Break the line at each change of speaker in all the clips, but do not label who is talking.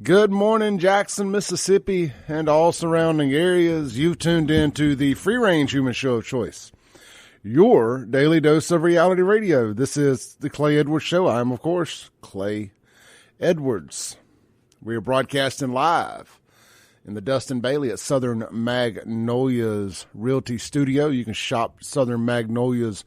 Good morning, Jackson, Mississippi, and all surrounding areas. You've tuned in to the free-range human show of choice, your daily dose of reality radio. This is the Clay Edwards Show. I'm, of course, Clay Edwards. We are broadcasting live in the Dustin Bailey at Southern Magnolias Realty Studio. You can shop Southern Magnolias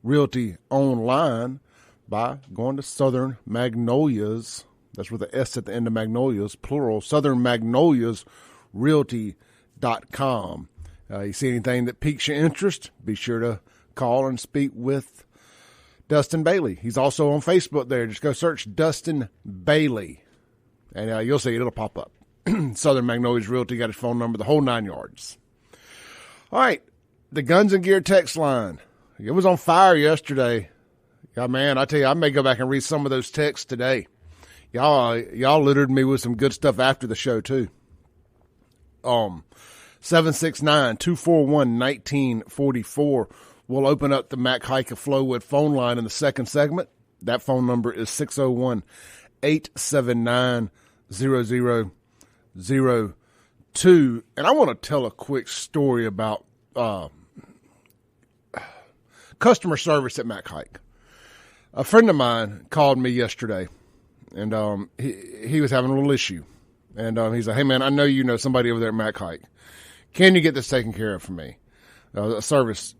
Realty online by going to Southern Magnolias. That's with the S at the end of Magnolias, plural, southernmagnoliasrealty.com. You see anything that piques your interest, be sure to call and speak with Dustin Bailey. He's also on Facebook there. Just go search Dustin Bailey, and you'll see it. It'll pop up. Southern Magnolias Realty got his phone number, the whole 9 yards. All right, the Guns and Gear text line. It was on fire yesterday. Yeah, man, I tell you, I may go back and read some of those texts today. Y'all littered me with some good stuff after the show, too. 769-241-1944. We'll open up the Mac Haik of Flowood phone line in the second segment. That phone number is 601-879-0002. And I want to tell a quick story about customer service at Mac Haik. A friend of mine called me yesterday. And he was having a little issue. And he's like, hey, man, I know you know somebody over there at Mac Haik. Can you get this taken care of for me? A service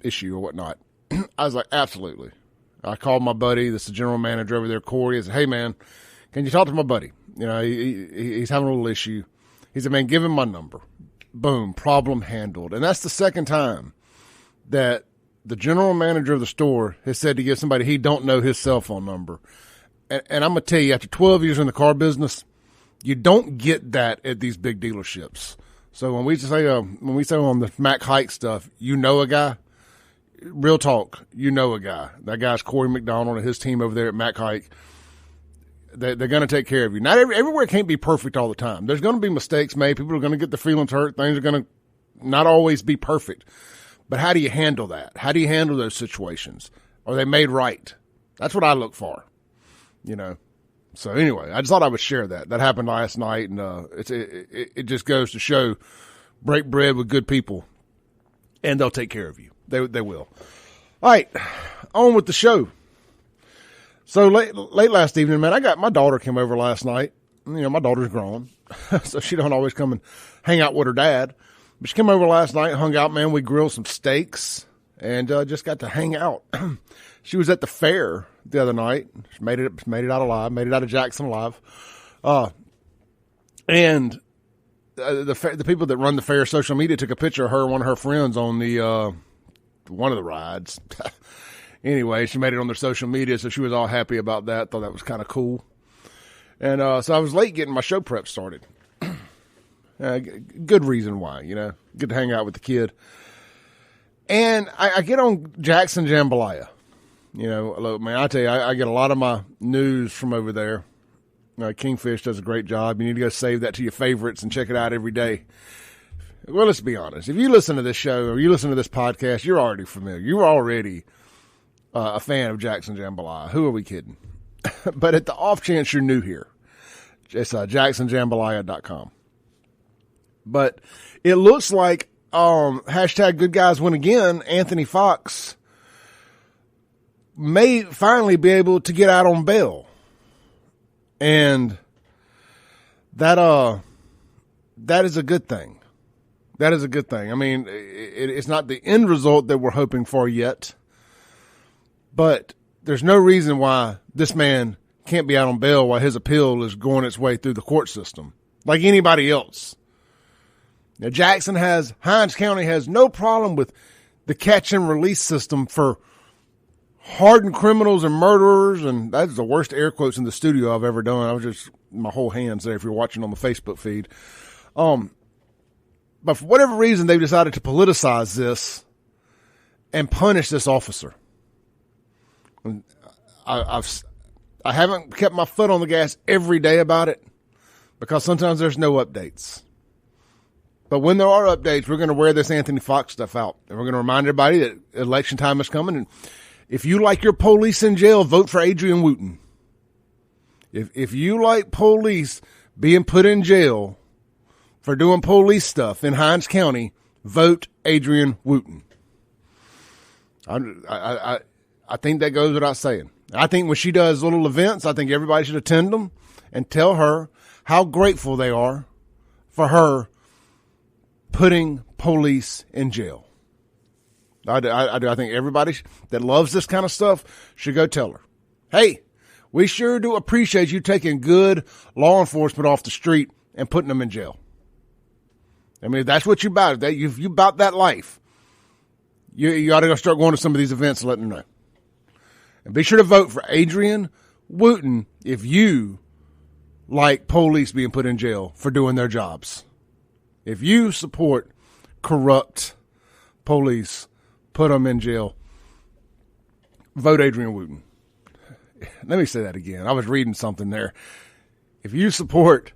issue or whatnot. I was like, absolutely. I called my buddy. This is the general manager over there, Corey. I said, hey, man, can you talk to my buddy? You know, he's having a little issue. He said, man, give him my number. Boom, problem handled. And that's the second time that the general manager of the store has said to give somebody he don't know his cell phone number. And I'm going to tell you, after 12 years in the car business, you don't get that at these big dealerships. So when we say on the Mac Haik stuff, you know a guy, real talk, you know a guy. That guy's Corey McDonald and his team over there at Mac Haik. They're going to take care of you. Not everywhere can't be perfect all the time. There's going to be mistakes made. People are going to get their feelings hurt. Things are going to not always be perfect. But how do you handle that? How do you handle those situations? Are they made right? That's what I look for. You know, so anyway, I just thought I would share that. That happened last night, and it just goes to show, break bread with good people, and they'll take care of you. They will. All right, on with the show. So late last evening, man, my daughter came over last night. You know, my daughter's grown, so she don't always come and hang out with her dad. But she came over last night, hung out, man. We grilled some steaks and just got to hang out. She was at the fair the other night. She made it out alive, made it out of Jackson alive. And the people that run the fair social media took a picture of her and one of her friends on the one of the rides. Anyway, she made it on their social media, so she was all happy about that. Thought that was kind of cool. And so I was late getting my show prep started. Good reason why, you know. Good to hang out with the kid. And I get on Jackson Jambalaya. You know, look, man, I tell you, I get a lot of my news from over there. Kingfish does a great job. You need to go save that to your favorites and check it out every day. Well, let's be honest. If you listen to this show or you listen to this podcast, you're already familiar. You're already a fan of Jackson Jambalaya. Who are we kidding? But at the off chance you're new here, it's jacksonjambalaya.com. But it looks like hashtag good guys win again, Anthony Fox may finally be able to get out on bail. And that is a good thing. That is a good thing. I mean, it's not the end result that we're hoping for yet, but there's no reason why this man can't be out on bail while his appeal is going its way through the court system like anybody else. Now, Hinds County has no problem with the catch and release system for hardened criminals and murderers, and that's the worst air quotes in the studio I've ever done. I was just, my whole hands there if you're watching on the Facebook feed. But for whatever reason, they've decided to politicize this and punish this officer. I haven't kept my foot on the gas every day about it because sometimes there's no updates. But when there are updates, we're going to wear this Anthony Fox stuff out. And we're going to remind everybody that election time is coming. And if you like your police in jail, vote for Adrian Wooten. If you like police being put in jail for doing police stuff in Hinds County, vote Adrian Wooten. I think that goes without saying. I think when she does little events, I think everybody should attend them and tell her how grateful they are for her putting police in jail. I do. I think everybody that loves this kind of stuff should go tell her, hey, we sure do appreciate you taking good law enforcement off the street and putting them in jail. I mean, if that's what you about. That you about that life. You ought to go start going to some of these events and letting them know. And be sure to vote for Adrian Wooten if you like police being put in jail for doing their jobs. If you support corrupt police, put them in jail, vote Adrian Wooten. Let me say that again. I was reading something there. If you support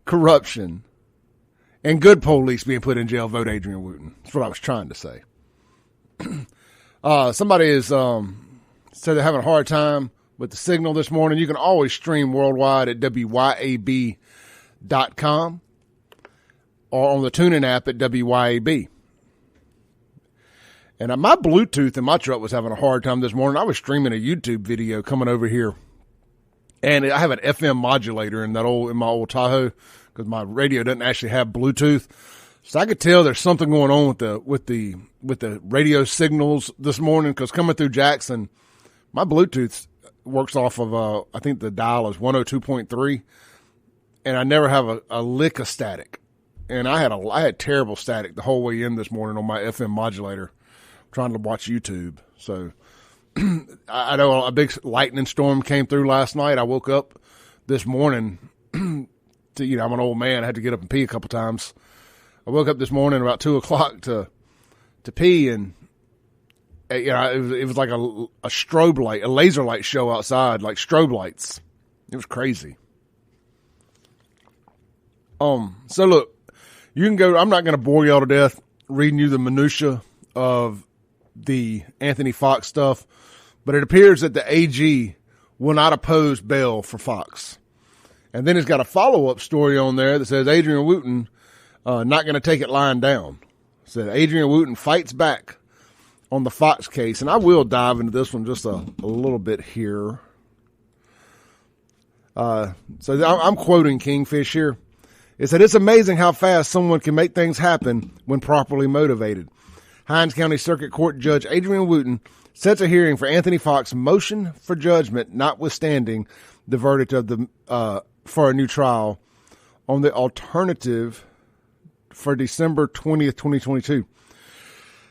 corruption and good police being put in jail, vote Adrian Wooten. That's what I was trying to say. Somebody is said they're having a hard time with the signal this morning. You can always stream worldwide at WYAB.com or on the TuneIn app at WYAB. And my Bluetooth in my truck was having a hard time this morning. I was streaming a YouTube video coming over here, and I have an FM modulator in my old Tahoe because my radio doesn't actually have Bluetooth. So I could tell there's something going on with the radio signals this morning because coming through Jackson, my Bluetooth works off of I think the dial is 102.3, and I never have a lick of static. And I had terrible static the whole way in this morning on my FM modulator, trying to watch YouTube. So I know a big lightning storm came through last night. I woke up this morning to, I'm an old man. I had to get up and pee a couple times. I woke up this morning about 2:00 to pee, and it was like a strobe light, a laser light show outside, like strobe lights. It was crazy. So look, you can go. I'm not going to bore y'all to death reading you the minutia of the Anthony Fox stuff, but it appears that the AG will not oppose bail for Fox. And then it's got a follow-up story on there that says Adrian Wooten not going to take it lying down. Said Adrian Wooten fights back on the Fox case. And I will dive into this one just a little bit here. So I'm quoting Kingfish here. It said, it's amazing how fast someone can make things happen when properly motivated. Hinds County Circuit Court Judge Adrian Wooten sets a hearing for Anthony Fox's motion for judgment, notwithstanding the verdict of for a new trial on the alternative for December 20th, 2022.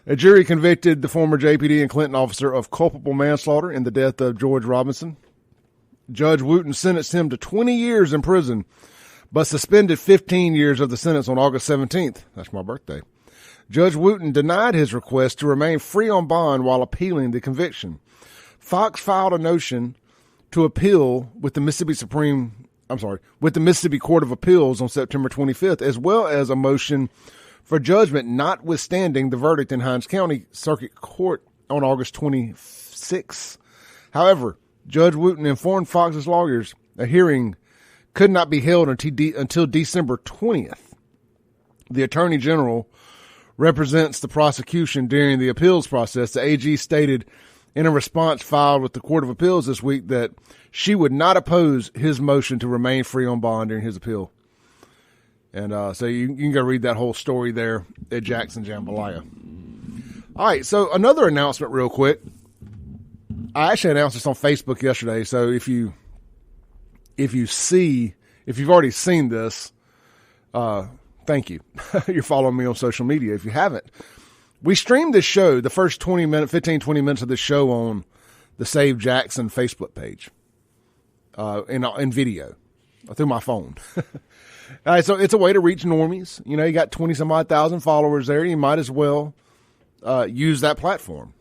A jury convicted the former JPD and Clinton officer of culpable manslaughter in the death of George Robinson. Judge Wooten sentenced him to 20 years in prison, but suspended 15 years of the sentence on August 17th. That's my birthday. Judge Wooten denied his request to remain free on bond while appealing the conviction. Fox filed a motion to appeal with the Mississippi Court of Appeals on September 25th, as well as a motion for judgment notwithstanding the verdict in Hinds County Circuit Court on August 26th. However, Judge Wooten informed Fox's lawyers a hearing could not be held until December 20th. The Attorney General represents the prosecution during the appeals process. The AG stated in a response filed with the Court of Appeals this week that she would not oppose his motion to remain free on bond during his appeal. And so you can go read that whole story there at Jackson Jambalaya. All right, so another announcement real quick. I actually announced this on Facebook yesterday, so if you've already seen this, thank you. You're following me on social media. If you haven't, we streamed this show, the first 15, 20 minutes of this show on the Save Jackson Facebook page, in video through my phone. All right, so it's a way to reach normies. You got 20 some odd thousand followers there. You might as well use that platform.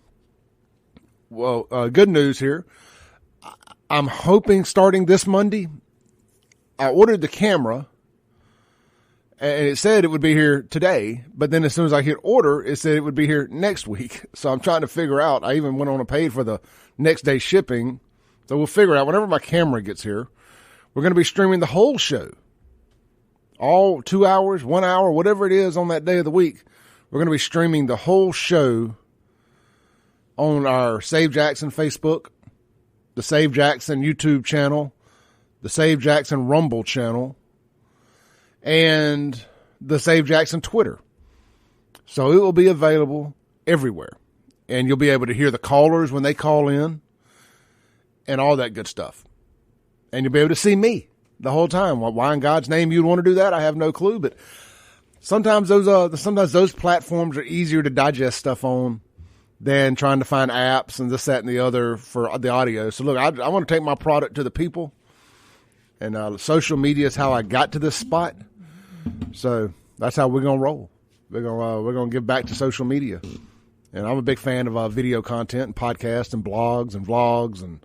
Well, good news here. I'm hoping starting this Monday, I ordered the camera, and it said it would be here today, but then as soon as I hit order, it said it would be here next week. So I'm trying to figure out. I even went on and paid for the next day shipping. So we'll figure out whenever my camera gets here, we're going to be streaming the whole show all 2 hours, 1 hour, whatever it is on that day of the week. We're going to be streaming the whole show on our Save Jackson Facebook, the Save Jackson YouTube channel, the Save Jackson Rumble channel, and the Save Jackson Twitter. So it will be available everywhere. And you'll be able to hear the callers when they call in and all that good stuff. And you'll be able to see me the whole time. Why in God's name you'd want to do that, I have no clue. But sometimes those platforms are easier to digest stuff on than trying to find apps and this, that, and the other for the audio. So look, I want to take my product to the people. And social media is how I got to this spot. So that's how we're going to roll. We're going to give back to social media. And I'm a big fan of video content and podcasts and blogs and vlogs and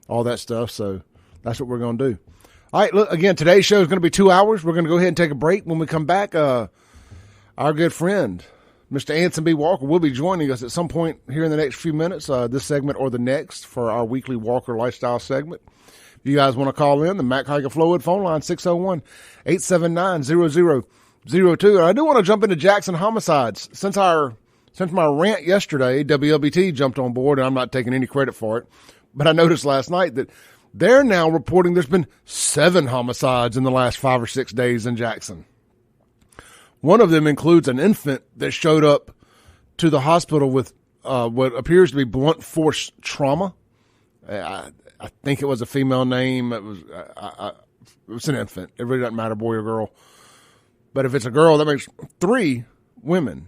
all that stuff. So that's what we're going to do. All right, look, again, today's show is going to be 2 hours. We're going to go ahead and take a break. When we come back, our good friend, Mr. Anson B. Walker, will be joining us at some point here in the next few minutes, this segment or the next, for our weekly Walker Lifestyle segment. If you guys want to call in, the Mac Hager Flowwood phone line, 601-879-0002. And I do want to jump into Jackson homicides. Since my rant yesterday, WLBT jumped on board, and I'm not taking any credit for it, but I noticed last night that they're now reporting there's been 7 homicides in the last 5 or 6 days in Jackson. One of them includes an infant that showed up to the hospital with what appears to be blunt force trauma. I think it was a female name. It was an infant. It really doesn't matter, boy or girl. But if it's a girl, that makes 3 women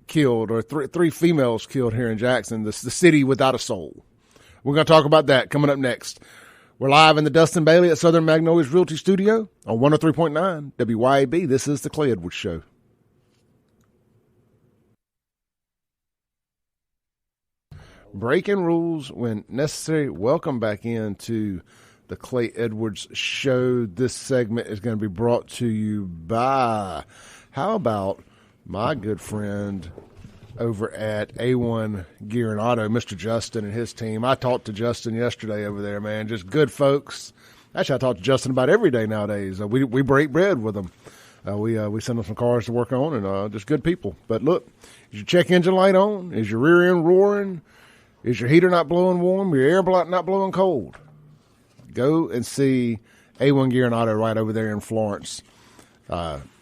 killed, or three females killed here in Jackson, the city without a soul. We're going to talk about that coming up next. We're live in the Dustin Bailey at Southern Magnolias Realty Studio on 103.9 WYAB. This is the Clay Edwards Show. Breaking rules when necessary. Welcome back into the Clay Edwards Show. This segment is going to be brought to you by, how about my good friend over at A1 Gear and Auto, Mr. Justin and his team. I talked to Justin yesterday over there, man. Just good folks. Actually, I talk to Justin about every day nowadays. We break bread with them. We send them some cars to work on, and just good people. But look, is your check engine light on? Is your rear end roaring? Is your heater not blowing warm? Your air not blowing cold? Go and see A1 Gear and Auto right over there in Florence.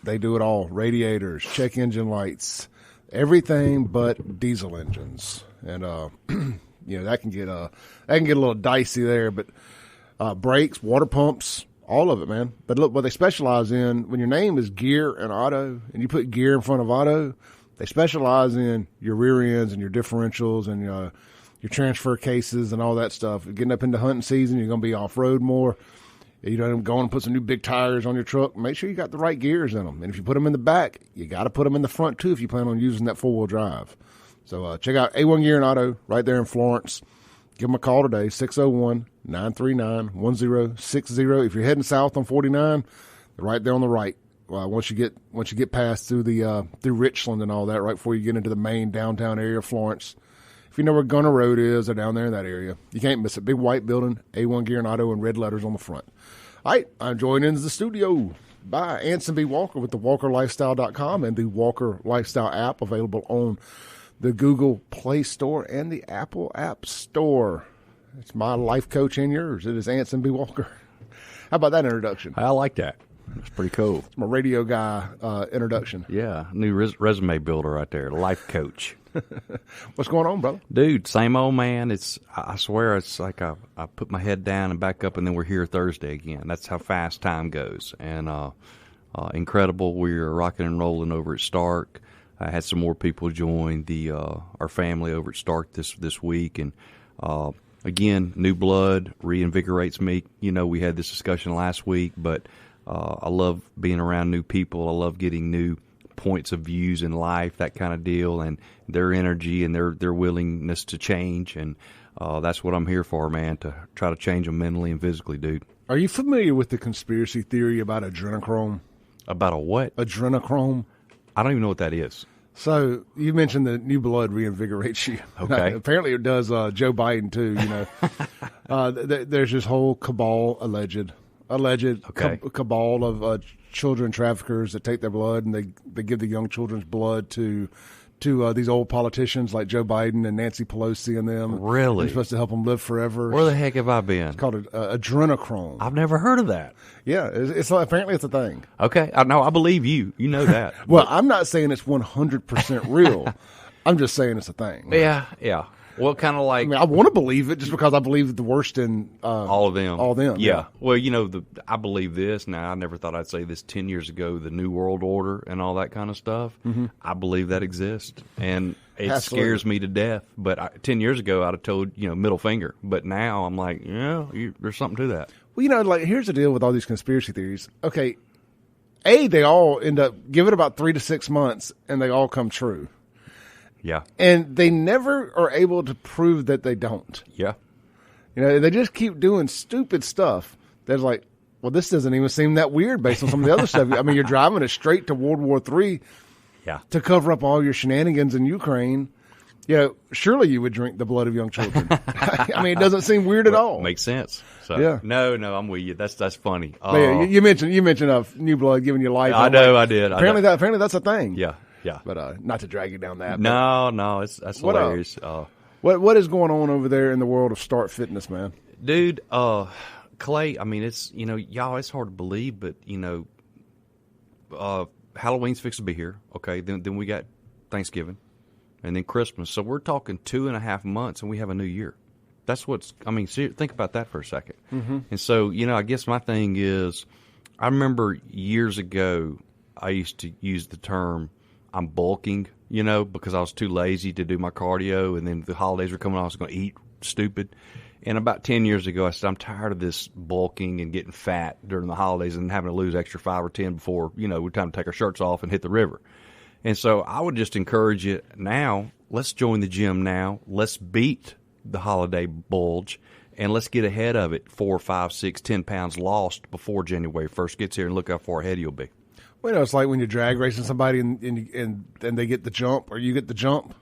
They do it all. Radiators, check engine lights, everything but diesel engines. And that can get a little dicey there, but brakes, water pumps, all of it, man. But look, what they specialize in, when your name is Gear and Auto and you put gear in front of auto, they specialize in your rear ends and your differentials and your transfer cases and all that stuff. Getting up into hunting season, you're going to be off-road more. You don't go and put some new big tires on your truck. Make sure you got the right gears in them. And if you put them in the back, you got to put them in the front too if you plan on using that four-wheel drive. So check out A1 Gear and Auto right there in Florence. Give them a call today, 601-939-1060. If you're heading south on 49, they're right there on the right. Once you get past through Richland and all that, right before you get into the main downtown area of Florence. If you know where Gunner Road is, they're down there in that area. You can't miss it. Big white building, A1 Gear and Auto, and red letters on the front. All right, I'm joined into the studio by Anson B. Walker with the WalkerLifestyle.com and the Walker Lifestyle app, available on the Google Play Store and the Apple App Store. It's my life coach and yours. It is Anson B. Walker. How about that introduction?
I like that. It's pretty cool.
It's my radio guy introduction.
Yeah, new resume builder right there, life coach.
What's going on, brother?
Dude, same old man. I swear it's like I put my head down and back up, and then we're here Thursday again. That's how fast time goes. And incredible. We're rocking and rolling over at Stark. I had some more people join our family over at Stark this week. And again, new blood reinvigorates me. You know, we had this discussion last week, but I love being around new people. I love getting new points of views in life, that kind of deal, and their energy and their willingness to change. And that's what I'm here for, man, to try to change them mentally and physically, dude.
Are you familiar with the conspiracy theory about adrenochrome?
About a what?
Adrenochrome.
I don't even know what that is.
So you mentioned the new blood reinvigorates you.
Okay.
Apparently it does Joe Biden too, you know. There's this whole cabal, alleged
okay.
cabal of children traffickers that take their blood and they give the young children's blood to these old politicians like Joe Biden and Nancy Pelosi and them.
Really?
They're supposed to help them live forever.
Where the heck have I been?
It's called adrenochrome.
I've never heard of that.
Yeah, it's apparently it's a thing.
Okay, I believe you. You know that.
Well, I'm not saying it's 100% real. I'm just saying it's a thing.
Yeah. Well, kind of like...
I mean, I want to believe it just because I believe the worst in...
all of them.
All of them,
yeah. Well, I believe this. Now, I never thought I'd say this 10 years ago, the New World Order and all that kind of stuff. Mm-hmm. I believe that exists. And it scares me to death. But 10 years ago, I'd have told, middle finger. But now, I'm like, there's something to that.
Well, here's the deal with all these conspiracy theories. Okay, they all end up... Give it about 3 to 6 months, and they all come true.
Yeah.
And they never are able to prove that they don't.
Yeah.
They just keep doing stupid stuff that's like, well, this doesn't even seem that weird based on some of the other stuff. I mean, you're driving it straight to World War III to cover up all your shenanigans in Ukraine. Surely you would drink the blood of young children. I mean, it doesn't seem weird at all.
Makes sense. So,
yeah.
No, I'm with you. That's funny.
You mentioned new blood giving you life.
I know, I did.
Apparently that's a thing.
Yeah. Yeah,
but not to drag you down that.
No, that's hilarious.
What is going on over there in the world of Start Fitness, man?
Dude, Clay. I mean, it's y'all. It's hard to believe, but Halloween's fixing to be here. Okay, then we got Thanksgiving, and then Christmas. So we're talking 2.5 months, and we have a new year. That's what's. I mean, think about that for a second. Mm-hmm. And so I guess my thing is, I remember years ago, I used to use the term, I'm bulking, because I was too lazy to do my cardio, and then the holidays were coming on, I was going to eat stupid. And about 10 years ago, I said, I'm tired of this bulking and getting fat during the holidays and having to lose extra 5 or 10 before, we're time to take our shirts off and hit the river. And so I would just encourage you now, let's join the gym now. Let's beat the holiday bulge, and let's get ahead of it 4, 5, 6, 10 pounds lost before January 1st gets here, and look how far ahead you'll be.
Well, it's like when you're drag racing somebody and they get the jump, or you get the jump.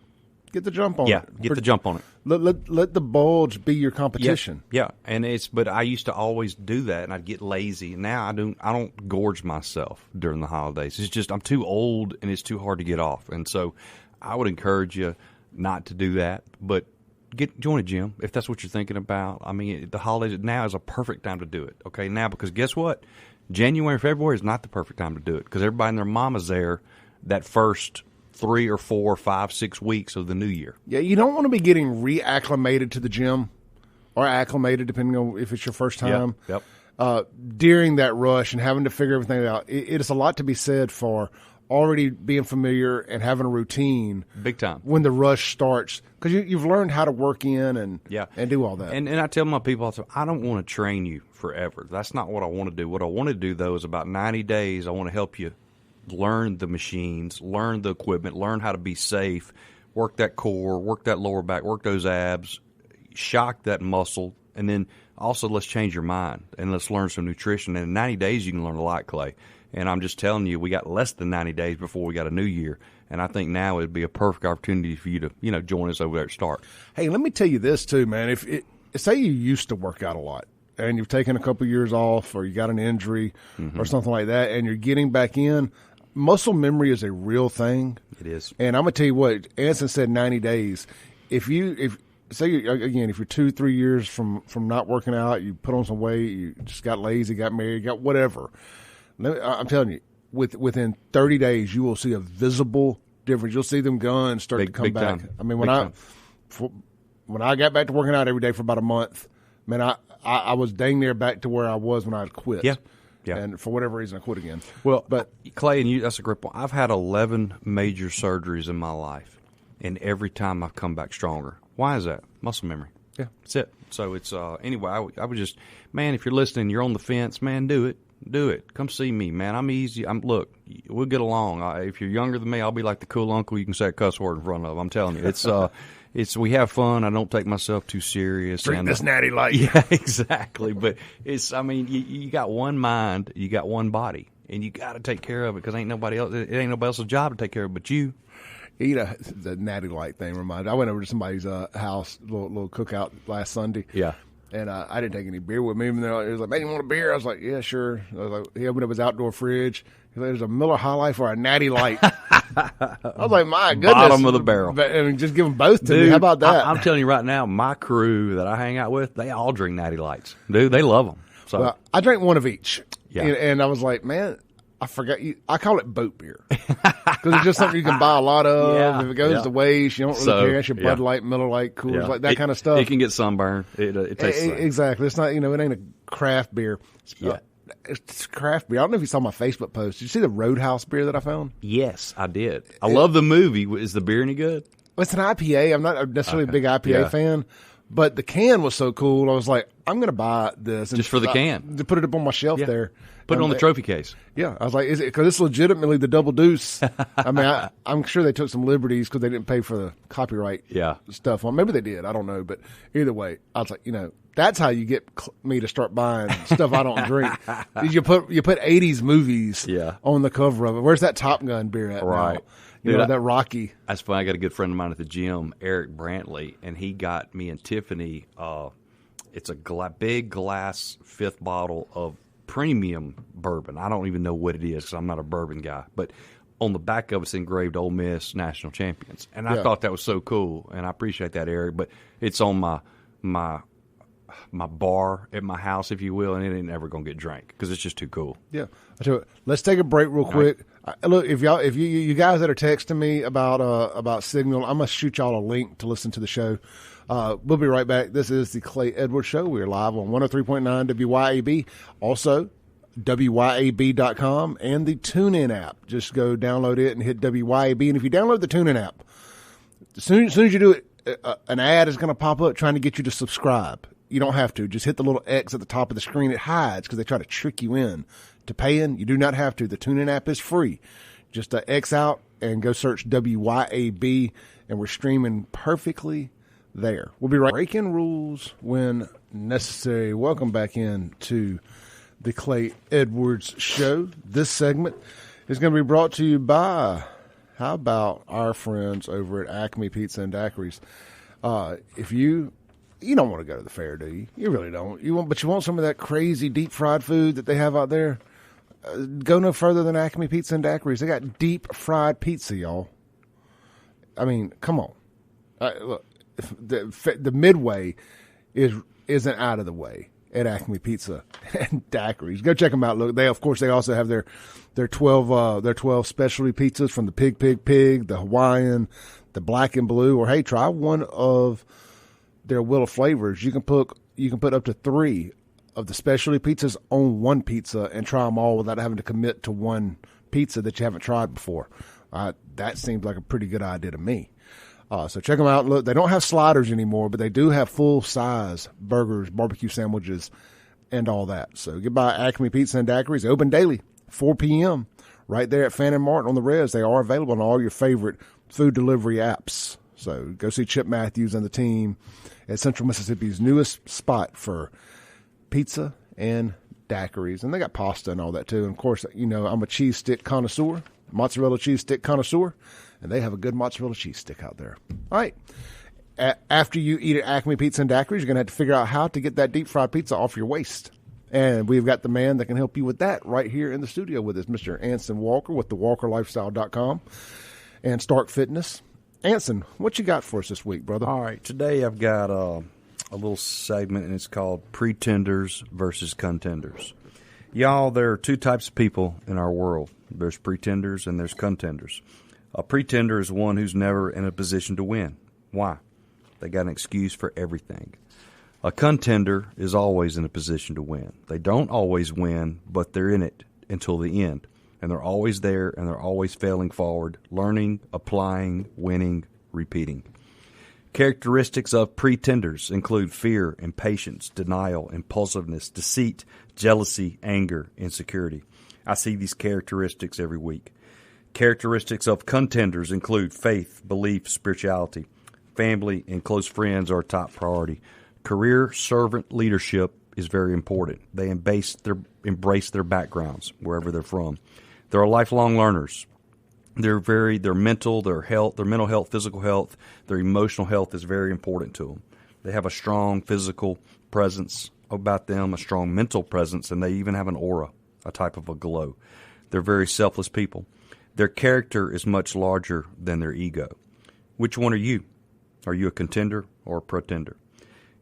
Get the jump on it.
Yeah, get the jump on it.
Let the bulge be your competition.
Yeah, and but I used to always do that, and I'd get lazy. Now I don't gorge myself during the holidays. It's just I'm too old, and it's too hard to get off. And so I would encourage you not to do that, but join a gym if that's what you're thinking about. I mean, the holidays now is a perfect time to do it. Okay, now because guess what? January, February is not the perfect time to do it because everybody and their mama's there that first 3 or 4, 5, 6 weeks of the new year.
Yeah, you don't want to be getting reacclimated to the gym or acclimated, depending on if it's your first time.
Yep.
During that rush and having to figure everything out. It is a lot to be said for already being familiar and having a routine.
Big time.
When the rush starts. Because you've learned how to work in and do all that.
And I tell my people all the time, I don't want to train you forever. That's not what I want to do. What I want to do, though, is about 90 days, I want to help you learn the machines, learn the equipment, learn how to be safe, work that core, work that lower back, work those abs, shock that muscle, and then also let's change your mind and let's learn some nutrition. And in 90 days, you can learn a lot, Clay. And I'm just telling you, we got less than 90 days before we got a new year. And I think now would be a perfect opportunity for you to, join us over there at Start.
Hey, let me tell you this too, man. Say you used to work out a lot and you've taken a couple of years off, or you got an injury or something like that, and you're getting back in, muscle memory is a real thing.
It is.
And I'm gonna tell you what Anson said: 90 days. If you're 2-3 years from not working out, you put on some weight, you just got lazy, got married, got whatever. I'm telling you, within 30 days, you will see a visible difference. You'll see them guns start to come back.
Time.
I mean, when I got back to working out every day for about a month, man, I was dang near back to where I was when I had quit.
Yeah.
And for whatever reason, I quit again.
Well, but Clay, and that's a great point. I've had 11 major surgeries in my life, and every time I've come back stronger. Why is that? Muscle memory.
Yeah.
That's it. So it's anyway, I would just, man, if you're listening, you're on the fence, man, do it. Do it. Come see me, man. I'm easy. Look, we'll get along. If you're younger than me, I'll be like the cool uncle you can say a cuss word in front of. I'm telling you, we have fun. I don't take myself too serious.
Drink this natty light.
Yeah, exactly. But you got one mind, you got one body, and you got to take care of it because it ain't nobody else's job to take care of but you. The
natty light thing reminded me. I went over to somebody's house, little cookout last Sunday.
Yeah.
And I didn't take any beer with me. Even though he was like, man, you want a beer? I was like, yeah, sure. I was like, he opened up his outdoor fridge. He like, there's a Miller High Life or a Natty Light. I was like, my goodness.
Bottom of the barrel.
I mean, just give them both to me.
Dude,
How about that?
I'm telling you right now, my crew that I hang out with, they all drink Natty Lights. Dude, they love them. So,
well, I drank one of each.
Yeah.
And I was like, man, I forgot you. I call it boat beer because it's just something you can buy a lot of.
Yeah,
If it goes to waste, you don't really care. It's your
yeah.
Bud Light, Miller Light, Coors, like that kind of stuff.
It can get sunburn. It tastes the same.
Exactly. It's not, it ain't a craft beer.
Yeah.
It's craft beer. I don't know if you saw my Facebook post. Did you see the Roadhouse beer that I found?
Yes, I did. I love the movie. Is the beer any good?
It's an IPA. I'm not necessarily a big IPA fan, but the can was so cool. I was like, I'm going to buy this. And
just for the can.
To put it up on my shelf there.
Put it on the trophy case.
Yeah. I was like, is it because it's legitimately the Double Deuce? I mean, I'm sure they took some liberties because they didn't pay for the copyright stuff on. Maybe they did. I don't know. But either way, I was like, that's how you get me to start buying stuff I don't drink. You put 80s movies on the cover of it. Where's that Top Gun beer at now?
Dude,
that Rocky.
That's funny. I got a good friend of mine at the gym, Eric Brantley, and he got me and Tiffany, it's a big glass fifth bottle of premium bourbon. I don't even know what it is because I'm not a bourbon guy. But on the back of it's engraved Ole Miss national champions. And I thought that was so cool, and I appreciate that, Eric. But it's on my bar at my house, if you will, and it ain't ever going to get drank because it's just too cool. Yeah.
Let's take a break real quick. Look, if you guys that are texting me about Signal, I'm going to shoot y'all a link to listen to the show. We'll be right back. This is the Clay Edwards Show. We're live on 103.9 WYAB. Also, WYAB.com and the TuneIn app. Just go download it and hit WYAB. And if you download the TuneIn app, as soon as you do it, an ad is going to pop up trying to get you to subscribe. You don't have to. Just hit the little X at the top of the screen. It hides because they try to trick you in to paying. You do not have to. The TuneIn app is free. Just X out and go search WYAB, and we're streaming perfectly there. We'll be right. Breaking rules when necessary. Welcome back in to the Clay Edwards Show. This segment is going to be brought to you by, how about our friends over at Acme Pizza and Daiquiris? If you don't want to go to the fair, do you? You really don't. But you want some of that crazy deep fried food that they have out there? Go no further than Acme Pizza and Daiquiris. They got deep fried pizza, y'all. I mean, come on. Look, the midway isn't out of the way at Acme Pizza and Daiquiris. Go check them out. Look, they also have their 12 specialty pizzas from the Pig, the Hawaiian, the Black and Blue, or hey, try one of their Wheel of Flavors. You can put up to 3 of the specialty pizzas on one pizza and try them all without having to commit to one pizza that you haven't tried before. That seems like a pretty good idea to me. So check them out. Look, they don't have sliders anymore, but they do have full-size burgers, barbecue sandwiches, and all that. So get by Acme Pizza and Daiquiris. Open daily, 4 p.m., right there at Fannin Martin on the Res. They are available on all your favorite food delivery apps. So go see Chip Matthews and the team at Central Mississippi's newest spot for pizza and daiquiris. And they got pasta and all that, too. And, of course, I'm a cheese stick connoisseur, mozzarella cheese stick connoisseur, and they have a good mozzarella cheese stick out there. All right. After you eat at Acme Pizza and Daiquiris, you're going to have to figure out how to get that deep-fried pizza off your waist. And we've got the man that can help you with that right here in the studio with us, Mr. Anson Walker with thewalkerlifestyle.com and Stark Fitness. Anson, what you got for us this week, brother?
All right. Today I've got a little segment, and it's called Pretenders versus Contenders. Y'all, there are 2 types of people in our world. There's pretenders and there's contenders. A pretender is one who's never in a position to win. Why? They got an excuse for everything. A contender is always in a position to win. They don't always win, but they're in it until the end. And they're always there, and they're always failing forward, learning, applying, winning, repeating. Characteristics of pretenders include fear, impatience, denial, impulsiveness, deceit, jealousy, anger, insecurity. I see these characteristics every week. Characteristics of contenders include faith, belief, spirituality. Family and close friends are a top priority. Career servant leadership is very important. They embrace their backgrounds, wherever they're from. They're lifelong learners. Their mental health, physical health, their emotional health is very important to them. They have a strong physical presence about them, a strong mental presence, and they even have an aura, a type of a glow. They're very selfless people. Their character is much larger than their ego. Which one are you? Are you a contender or a pretender?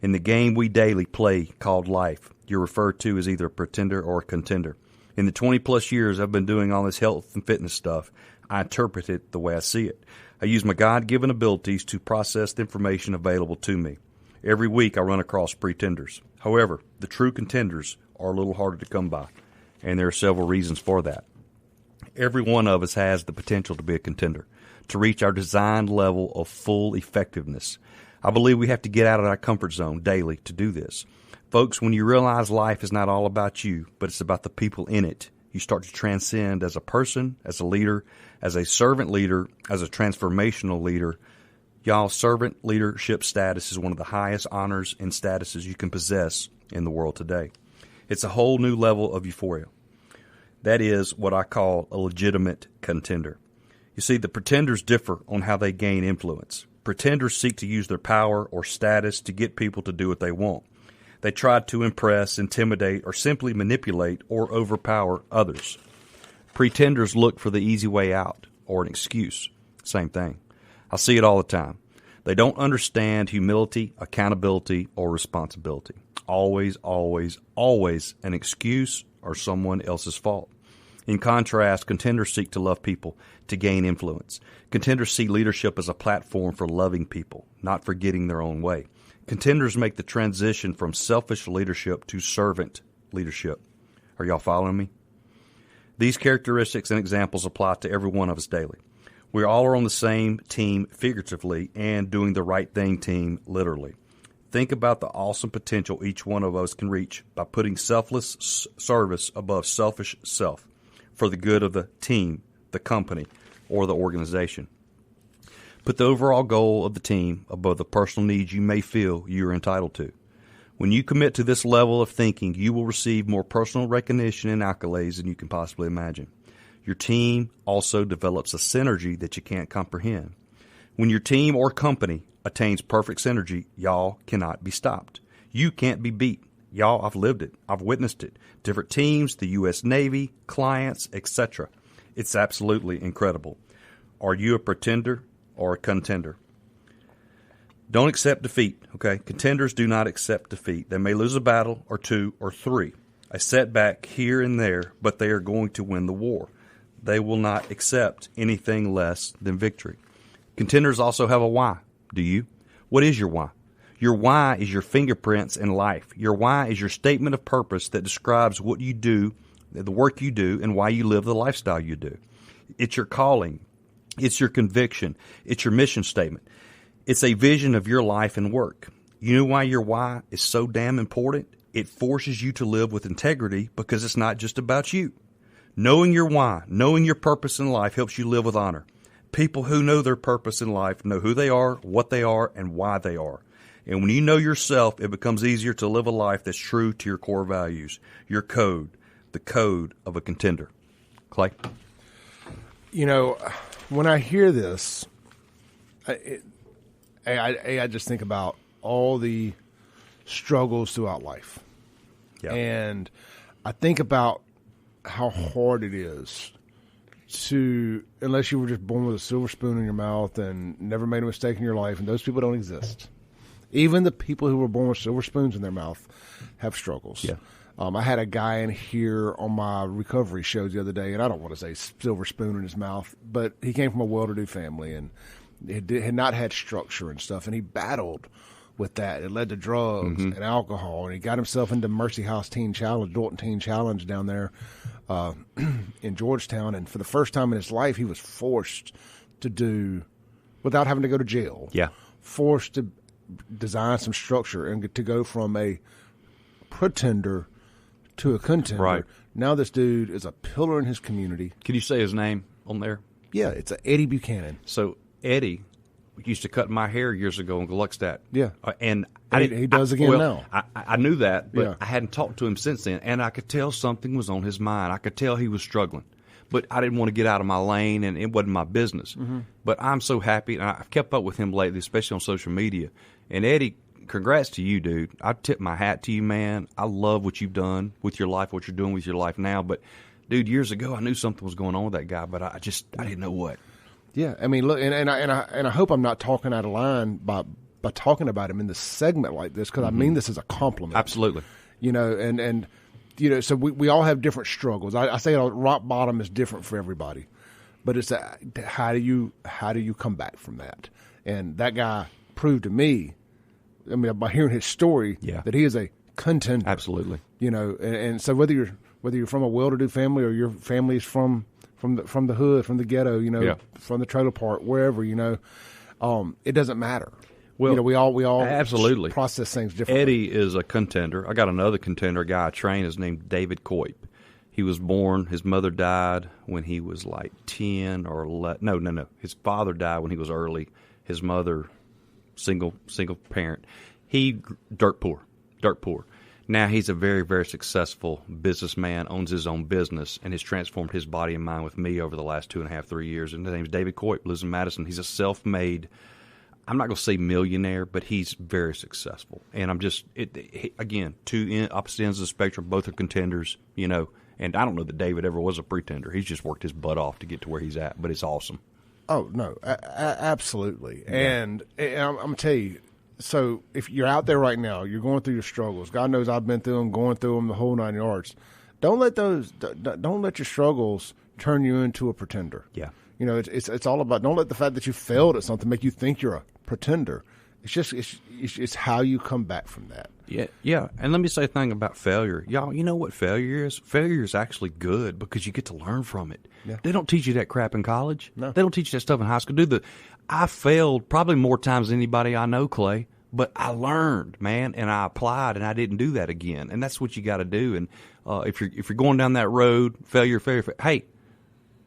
In the game we daily play called life, you're referred to as either a pretender or a contender. In the 20-plus years I've been doing all this health and fitness stuff, I interpret it the way I see it. I use my God-given abilities to process the information available to me. Every week I run across pretenders. However, the true contenders are a little harder to come by, and there are several reasons for that. Every one of us has the potential to be a contender, to reach our designed level of full effectiveness. I believe we have to get out of our comfort zone daily to do this. Folks, when you realize life is not all about you, but it's about the people in it, you start to transcend as a person, as a leader, as a servant leader, as a transformational leader. Y'all, servant leadership status is one of the highest honors and statuses you can possess in the world today. It's a whole new level of euphoria. That is what I call a legitimate contender. You see, the pretenders differ on how they gain influence. Pretenders seek to use their power or status to get people to do what they want. They try to impress, intimidate, or simply manipulate or overpower others. Pretenders look for the easy way out or an excuse. Same thing. I see it all the time. They don't understand humility, accountability, or responsibility. Always, always, always an excuse or someone else's fault. In contrast, contenders seek to love people, to gain influence. Contenders see leadership as a platform for loving people, not for getting their own way. Contenders make the transition from selfish leadership to servant leadership. Are y'all following me? These characteristics and examples apply to every one of us daily. We all are on the same team figuratively and doing the right thing team literally. Think about the awesome potential each one of us can reach by putting selfless service above selfish self for the good of the team, the company, or the organization. Put the overall goal of the team above the personal needs you may feel you are entitled to. When you commit to this level of thinking, you will receive more personal recognition and accolades than you can possibly imagine. Your team also develops a synergy that you can't comprehend. When your team or company attains perfect synergy, y'all cannot be stopped. You can't be beat. Y'all, I've lived it. I've witnessed it. Different teams, the U.S. Navy, clients, etc. It's absolutely incredible. Are you a pretender or a contender? Don't accept defeat, okay? Contenders do not accept defeat. They may lose a battle or two or three, a setback here and there, but they are going to win the war. They will not accept anything less than victory. Contenders also have a why. Do you? What is your why? Your why is your fingerprints in life. Your why is your statement of purpose that describes what you do, the work you do, and why you live the lifestyle you do. It's your calling. It's your conviction. It's your mission statement. It's a vision of your life and work. You know why your why is so damn important? It forces you to live with integrity because it's not just about you. Knowing your why, knowing your purpose in life helps you live with honor. People who know their purpose in life know who they are, what they are, and why they are. And when you know yourself, it becomes easier to live a life that's true to your core values, your code, the code of a contender. Clay?
You know, when I hear this, I just think about all the struggles throughout life.
Yeah.
And I think about how hard it is to, unless you were just born with a silver spoon in your mouth and never made a mistake in your life, and those people don't exist. Even the people who were born with silver spoons in their mouth have struggles.
Yeah.
I had a guy in here on my recovery show the other day, and I don't want to say silver spoon in his mouth, but he came from a well-to-do family and had not had structure and stuff, and he battled with that. It led to drugs and alcohol, and he got himself into Mercy House Teen Challenge, Dalton Teen Challenge down there in Georgetown, and for the first time in his life, he was forced to do, without having to go to jail, forced to design some structure and to go from a pretender to a contender.
Right.
Now this dude is a pillar in his community.
Can you say his name on there?
Yeah, it's Eddie Buchanan.
So Eddie used to cut my hair years ago in Gluckstadt.
Yeah.
And
he does again now.
I knew that, but
Yeah.
I hadn't talked to him since then, and I could tell something was on his mind. I could tell he was struggling. But I didn't want to get out of my lane, and it wasn't my business. But I'm so happy, and I've kept up with him lately, especially on social media. And Eddie congrats to you, dude. I tip my hat to you, man. I love what you've done with your life, what you're doing with your life now. But, dude, years ago I knew something was going on with that guy, but I didn't know what. Yeah,
I mean, look, and I hope I'm not talking out of line by talking about him in this segment like this, because I mean this as a compliment.
Absolutely.
You know, and you know, so we all have different struggles. I say rock bottom is different for everybody, but it's how do you come back from that? And that guy proved to me, I mean, by hearing his story, that he is a contender.
Absolutely.
You know, and so whether you're from a well-to-do family or your family is from the hood, from the ghetto, you know, from the trailer park, wherever, you know, it doesn't matter. Well, you know, we all
absolutely
process things differently.
Eddie is a contender. I got another contender guy I train. His name David Coip. He was born. His mother died when he was like 10 or 11. No. His father died when he was early. His mother, single parent. He dirt poor. Now he's a very, very successful businessman, owns his own business, and has transformed his body and mind with me over the last 2.5, 3 years. And his name is David Coip, lives in Madison. He's a self-made, I'm not going to say millionaire, but he's very successful. And I'm just, again, two opposite ends of the spectrum, both are contenders, you know. And I don't know that David ever was a pretender. He's just worked his butt off to get to where he's at, but it's awesome.
Oh, no, absolutely. Yeah. And I'm going to tell you, so if you're out there right now, you're going through your struggles. God knows I've been through them, going through them, the whole 9 yards. Don't let your struggles turn you into a pretender.
Yeah.
You know, it's all about, don't let the fact that you failed at something make you think you're a pretender. It's just it's how you come back from that.
Yeah. And let me say a thing about failure. Y'all, you know what failure is? Failure is actually good because you get to learn from it. Yeah. They don't teach you that crap in college.
No.
They don't teach you that stuff in high school. I failed probably more times than anybody I know, Clay, but I learned, man, and I applied, and I didn't do that again. And that's what you got to do. And if you're going down that road, failure, hey,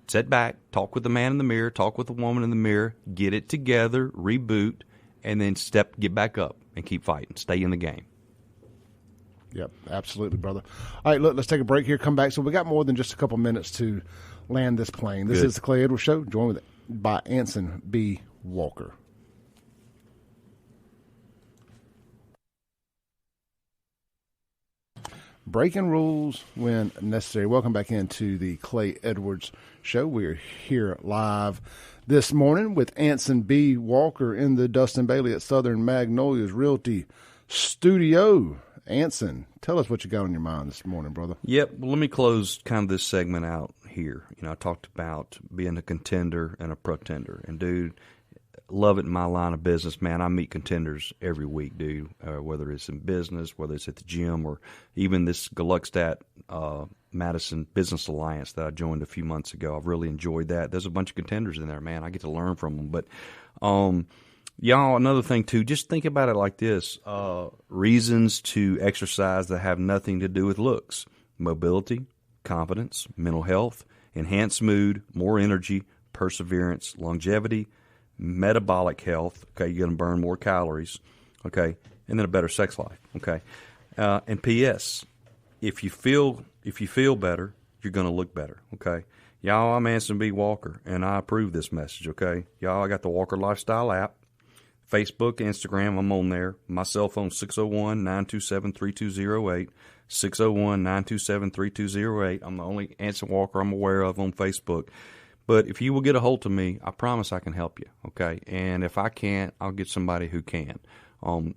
sit back, talk with the man in the mirror, talk with the woman in the mirror, get it together, reboot, and then get back up and keep fighting. Stay in the game.
Yep, absolutely, brother. All right, look, let's take a break here, come back. So we got more than just a couple minutes to land this plane. This is the Clay Edwards Show, joined by Anson B. Walker. Breaking rules when necessary. Welcome back into the Clay Edwards Show. We're here live this morning with Anson B. Walker in the Dustin Bailey at Southern Magnolias Realty Studio. Anson, tell us what you got on your mind this morning, brother.
Yep. Well, let me close kind of this segment out here. You know, I talked about being a contender and a pretender. And, dude, love it in my line of business, man. I meet contenders every week, dude, whether it's in business, whether it's at the gym, or even this Gluckstadt Madison Business Alliance that I joined a few months ago. I've really enjoyed that. There's a bunch of contenders in there, man. I get to learn from them. But, y'all, another thing, too, just think about it like this. Reasons to exercise that have nothing to do with looks. Mobility, confidence, mental health, enhanced mood, more energy, perseverance, longevity, metabolic health. Okay, you're going to burn more calories. Okay, and then a better sex life. Okay, and P.S. If you feel better, you're going to look better. Okay, y'all, I'm Anson B. Walker, and I approve this message. Okay, y'all, I got the Walker Lifestyle app, Facebook, Instagram. I'm on there. My cell phone 601-927-3208. 601-927-3208. I'm the only Anson Walker I'm aware of on Facebook. But if you will get a hold of me, I promise I can help you, okay? And if I can't, I'll get somebody who can.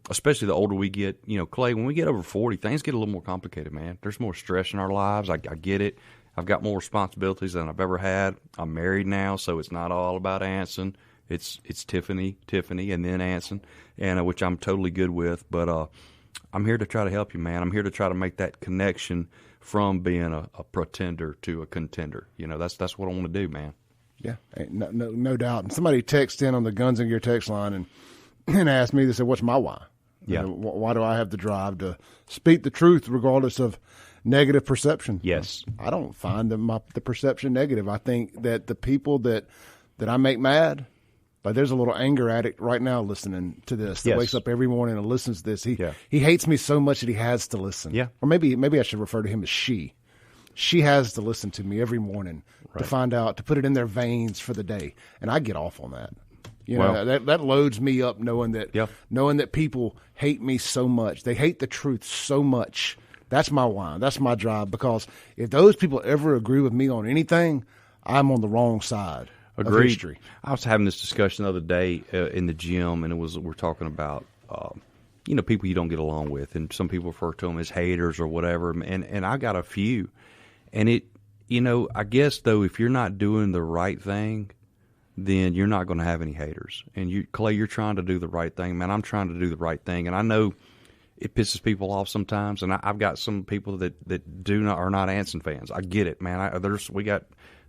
Especially the older we get. You know, Clay, when we get over 40, things get a little more complicated, man. There's more stress in our lives. I get it. I've got more responsibilities than I've ever had. I'm married now, so it's not all about Anson. It's Tiffany, and then Anson, and which I'm totally good with. But I'm here to try to help you, man. I'm here to try to make that connection from being a pretender to a contender. You know, that's what I want to do, man.
Yeah, no doubt. And somebody texted in on the Guns and Gear text line and asked me, they said, what's my why?
Yeah.
You know, why do I have the drive to speak the truth regardless of negative perception?
Yes.
I don't find the perception negative. I think that the people that I make mad, like there's a little anger addict right now listening to this that wakes up every morning and listens to this. He hates me so much that he has to listen.
Yeah.
Or maybe I should refer to him as she. She has to listen to me every morning to find out, to put it in their veins for the day. And I get off on that. You know, that loads me up knowing that people hate me so much. They hate the truth so much. That's my why. That's my job, because if those people ever agree with me on anything, I'm on the wrong side of history.
I was having this discussion the other day in the gym, and we're talking about people you don't get along with, and some people refer to them as haters or whatever, and I got a few. And I guess, though, if you're not doing the right thing, then you're not going to have any haters. And Clay, you're trying to do the right thing. Man, I'm trying to do the right thing. And I know it pisses people off sometimes, and I've got some people that are not Anson fans. I get it, man. We got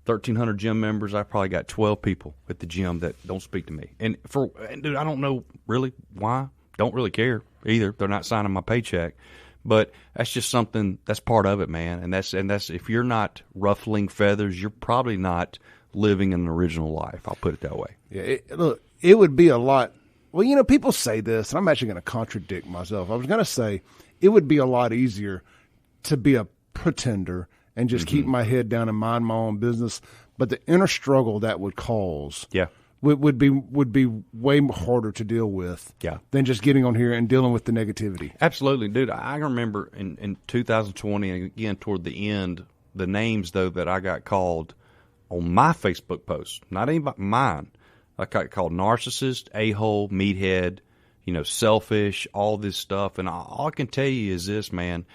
1,300 gym members. I probably got 12 people at the gym that don't speak to me. And dude, I don't know really why. Don't really care either. They're not signing my paycheck. But that's just something that's part of it, man. And that's if you're not ruffling feathers, you're probably not living an original life. I'll put it that way.
Yeah, look, it would be a lot. Well, people say this, and I'm actually going to contradict myself. I was going to say it would be a lot easier to be a pretender and just keep my head down and mind my own business. But the inner struggle that would cause would be way harder to deal with than just getting on here and dealing with the negativity.
Absolutely, dude. I remember in 2020, and again toward the end, the names, though, that I got called on my Facebook post, not anybody mine. I got called narcissist, a-hole, meathead, selfish, all this stuff. And all I can tell you is this, man.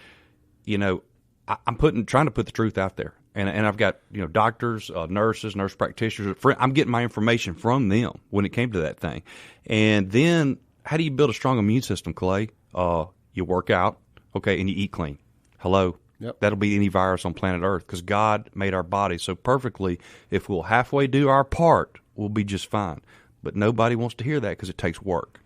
I'm trying to put the truth out there. And I've got, doctors, nurses, nurse practitioners. I'm getting my information from them when it came to that thing. And then how do you build a strong immune system, Clay? You work out, okay, and you eat clean. Hello.
Yep.
That'll beat any virus on planet Earth, because God made our bodies so perfectly. If we'll halfway do our part, we'll be just fine. But nobody wants to hear that because it takes work.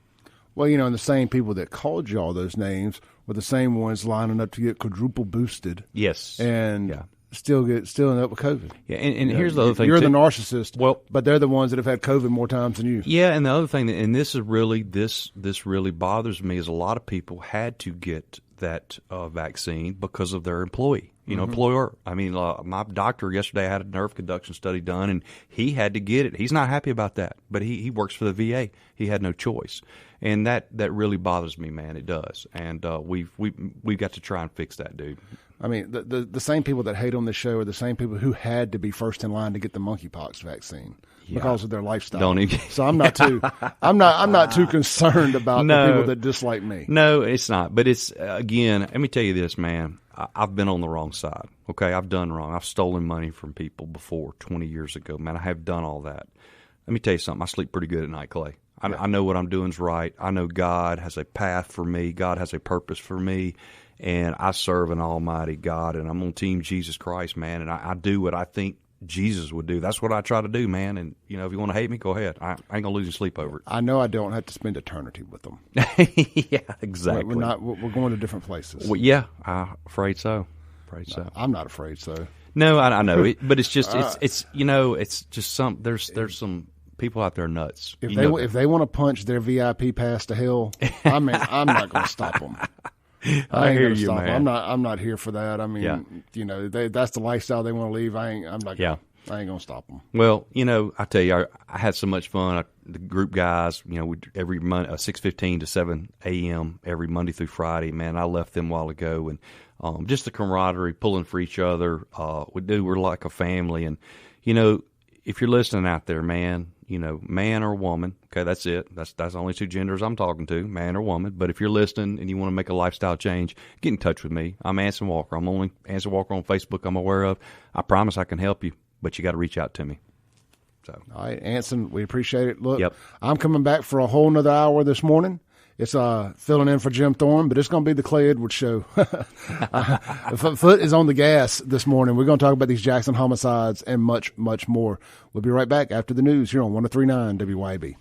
Well, and the same people that called you all those names were the same ones lining up to get quadruple boosted.
Yes.
And still end up with COVID.
Yeah, and here's the other thing.
You're the narcissist, but they're the ones that have had COVID more times than you.
Yeah, and the other thing, and this is really this really bothers me, is a lot of people had to get that vaccine because of their employee, employer. I mean, my doctor yesterday had a nerve conduction study done, and he had to get it. He's not happy about that, but he works for the VA. He had no choice, and that really bothers me, man. It does, and we've got to try and fix that, dude.
I mean, the same people that hate on this show are the same people who had to be first in line to get the monkeypox vaccine because of their lifestyle.
Don't even.
So I'm not too concerned about the people that dislike me.
No, it's not. But it's again. Let me tell you this, man. I've been on the wrong side. Okay, I've done wrong. I've stolen money from people before 20 years ago. Man, I have done all that. Let me tell you something. I sleep pretty good at night, Clay. I know what I'm doing is right. I know God has a path for me. God has a purpose for me. And I serve an almighty God, and I'm on Team Jesus Christ, man, and I do what I think Jesus would do. That's what I try to do, man, and, if you want to hate me, go ahead. I ain't going to lose any sleep over it.
I know I don't have to spend eternity with them.
Yeah, exactly.
We're going to different places.
Well, yeah, I'm afraid so.
I'm not afraid so.
No, I know, but it's just, it's just there's some people out there nuts.
If they want to punch their VIP pass to hell, I'm not going to stop them.
I hear you, man.
I'm not here for that. I mean, that's the lifestyle they want to leave. I ain't gonna stop them.
Well, I tell you, I had so much fun. The group guys, we every Monday, 6:15 to 7 a.m. every Monday through Friday. Man, I left them a while ago, and just the camaraderie, pulling for each other. We're like a family, and if you're listening out there, man. Man or woman, okay, that's it. That's the only two genders I'm talking to, man or woman. But if you're listening and you want to make a lifestyle change, get in touch with me. I'm Anson Walker. I'm only Anson Walker on Facebook I'm aware of. I promise I can help you, but you got to reach out to me. So,
all right, Anson, we appreciate it. Look, I'm coming back for a whole nother hour this morning. It's filling in for Jim Thorne, but it's going to be the Clay Edwards show. Foot is on the gas this morning. We're going to talk about these Jackson homicides and much, much more. We'll be right back after the news here on 103.9 WYAB.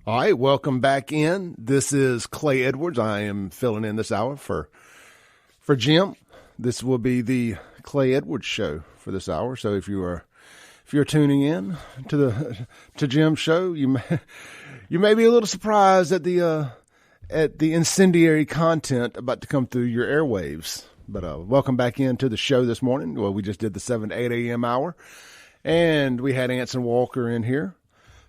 All right, welcome back in. This is Clay Edwards. I am filling in this hour for Jim. This will be the Clay Edwards show for this hour. So if you're tuning in to Jim's show, you may be a little surprised at the incendiary content about to come through your airwaves. But welcome back into the show this morning. Well, we just did the 7 to 8 a.m. hour, And we had Anson Walker in here.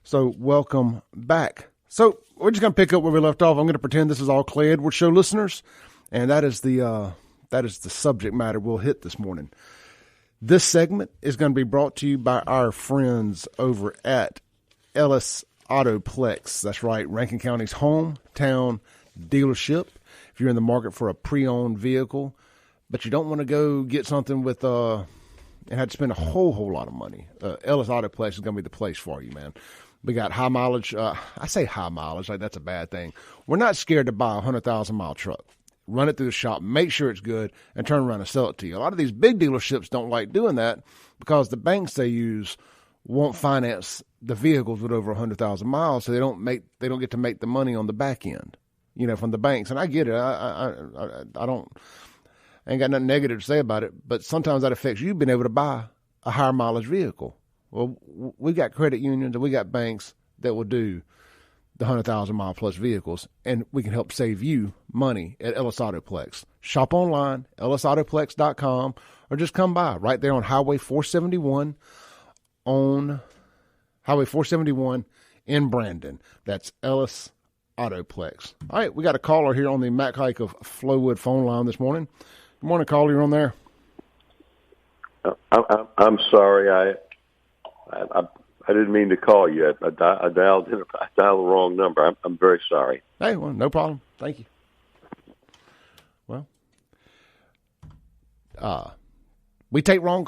So welcome back. So we're just going to pick up where we left off. I'm going to pretend this is all Clay Edwards Show listeners. And that is the subject matter we'll hit this morning. This segment is going to be brought to you by our friends over at Ellis Autoplex. That's right, Rankin County's hometown dealership. If you're in the market for a pre-owned vehicle, but you don't want to go get something with and had to spend a whole lot of money, Ellis Autoplex is going to be the place for you, man. We got high mileage. I say high mileage, like that's a bad thing. We're not scared to buy a 100,000-mile truck. Run it through the shop, make sure it's good, and turn around and sell it to you. A lot of these big dealerships don't like doing that because the banks they use won't finance the vehicles with over 100,000 miles, so they don't get to make the money on the back end, from the banks. And I get it. I ain't got nothing negative to say about it, but sometimes that affects you being able to buy a higher mileage vehicle. Well, we got credit unions and we got banks that will do the 100,000-mile plus vehicles, and we can help save you money at Ellis Autoplex. Shop online, ellisautoplex.com, or just come by right there on Highway 471 in Brandon. That's Ellis Autoplex. All right, we got a caller here on the Mac Hike of Flowood phone line this morning. Good morning, caller. You're on there.
I'm sorry. I didn't mean to call you. I dialed the wrong number. I'm very sorry.
Hey, well, no problem. Thank you. Well, we take wrong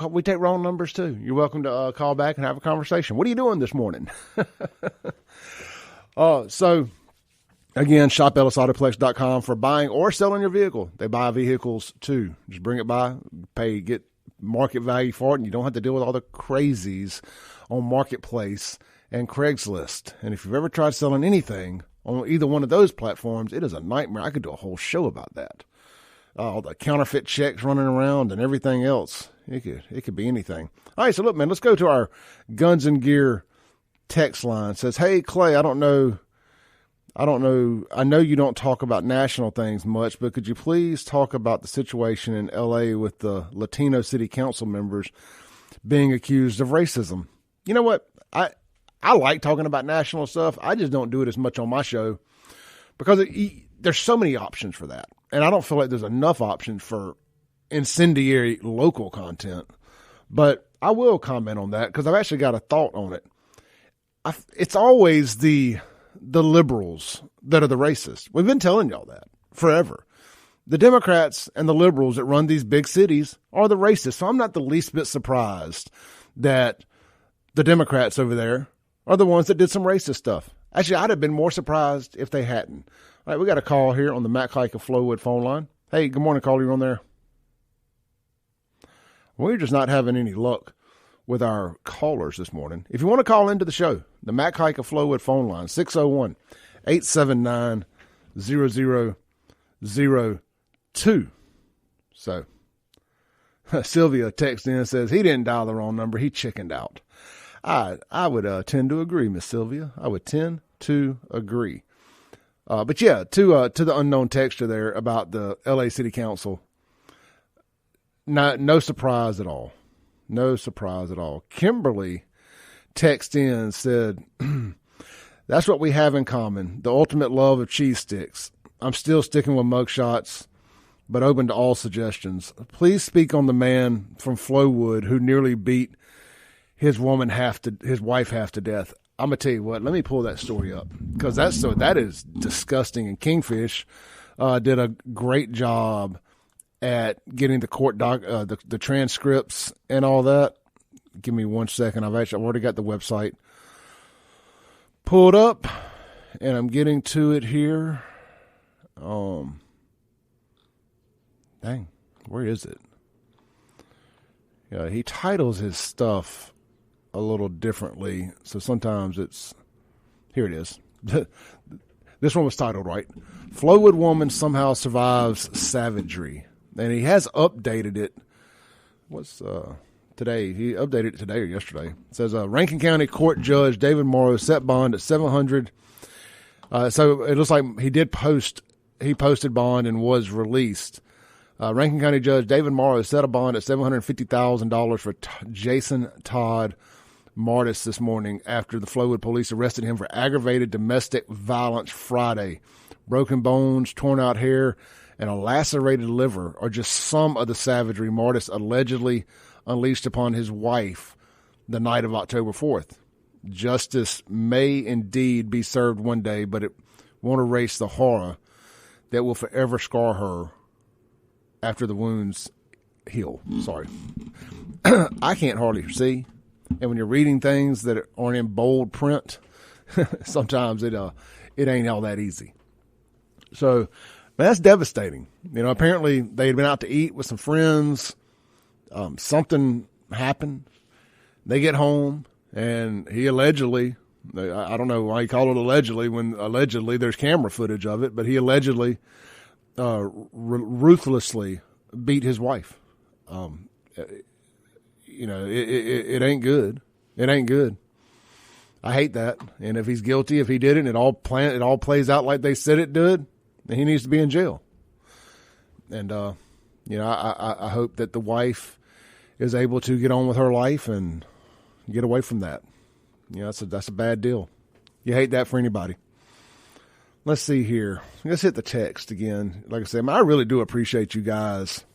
numbers too. You're welcome to call back and have a conversation. What are you doing this morning? So again, shop ellisautoplex.com for buying or selling your vehicle. They buy vehicles too. Just bring it by, get market value for it, and you don't have to deal with all the crazies on Marketplace and Craigslist. And if you've ever tried selling anything on either one of those platforms, it is a nightmare. I could do a whole show about that. All the counterfeit checks running around and everything else. It could be anything. All right, so look, man, let's go to our Guns and Gear text line. It says, hey, Clay, I know you don't talk about national things much, but could you please talk about the situation in L.A. with the Latino city council members being accused of racism? You know what? I like talking about national stuff. I just don't do it as much on my show because there's so many options for that. And I don't feel like there's enough options for incendiary local content. But I will comment on that because I've actually got a thought on it. It's always the liberals that are the racists. We've been telling y'all that forever. The Democrats and the liberals that run these big cities are the racists. So I'm not the least bit surprised that the Democrats over there are the ones that did some racist stuff. Actually, I'd have been more surprised if they hadn't. All right, we got a call here on the Mac Hike of Flowood phone line. Hey, good morning, caller. You're on there. We're just not having any luck with our callers this morning. If you want to call into the show, the Mac Hike of Flowood phone line, 601-879-0002. So Sylvia texts in and says he didn't dial the wrong number. He chickened out. I would tend to agree, Miss Sylvia. I would tend to agree. But yeah, to the unknown texter there about the L.A. City Council, no surprise at all. No surprise at all. Kimberly texted in and said, that's what we have in common, the ultimate love of cheese sticks. I'm still sticking with mugshots, but open to all suggestions. Please speak on the man from Flowood who nearly beat his wife half to death. I'm going to tell you what, let me pull that story up because that is disgusting. And Kingfish did a great job at getting the court the transcripts and all that. Give me 1 second. I've already got the website pulled up and I'm getting to it here. Dang, where is it? Yeah, he titles his stuff a little differently, so sometimes here it is. This one was titled right. Flowood woman somehow survives savagery. And he has updated it. What's today? He updated it today or yesterday. It says Rankin County Court Judge David Morrow set bond at $700. So it looks like he posted bond and was released. Rankin County Judge David Morrow set a bond at $750,000 for Jason Todd Martis this morning after the Flowood police arrested him for aggravated domestic violence Friday. Broken bones, torn out hair, and a lacerated liver are just some of the savagery Martis allegedly unleashed upon his wife the night of October 4th. Justice may indeed be served one day, but it won't erase the horror that will forever scar her after the wounds heal. Sorry. I can't hardly see. And when you're reading things that aren't in bold print, sometimes it ain't all that easy. So that's devastating. Apparently they had been out to eat with some friends. Something happened. They get home, and he allegedly, I don't know why you call it allegedly when allegedly there's camera footage of it, but he allegedly ruthlessly beat his wife. It ain't good. It ain't good. I hate that. And if he's guilty, if he did it, and it all plays out like they said it did, then he needs to be in jail. And I hope that the wife is able to get on with her life and get away from that. That's a bad deal. You hate that for anybody. Let's see here. Let's hit the text again. Like I said, I really do appreciate you guys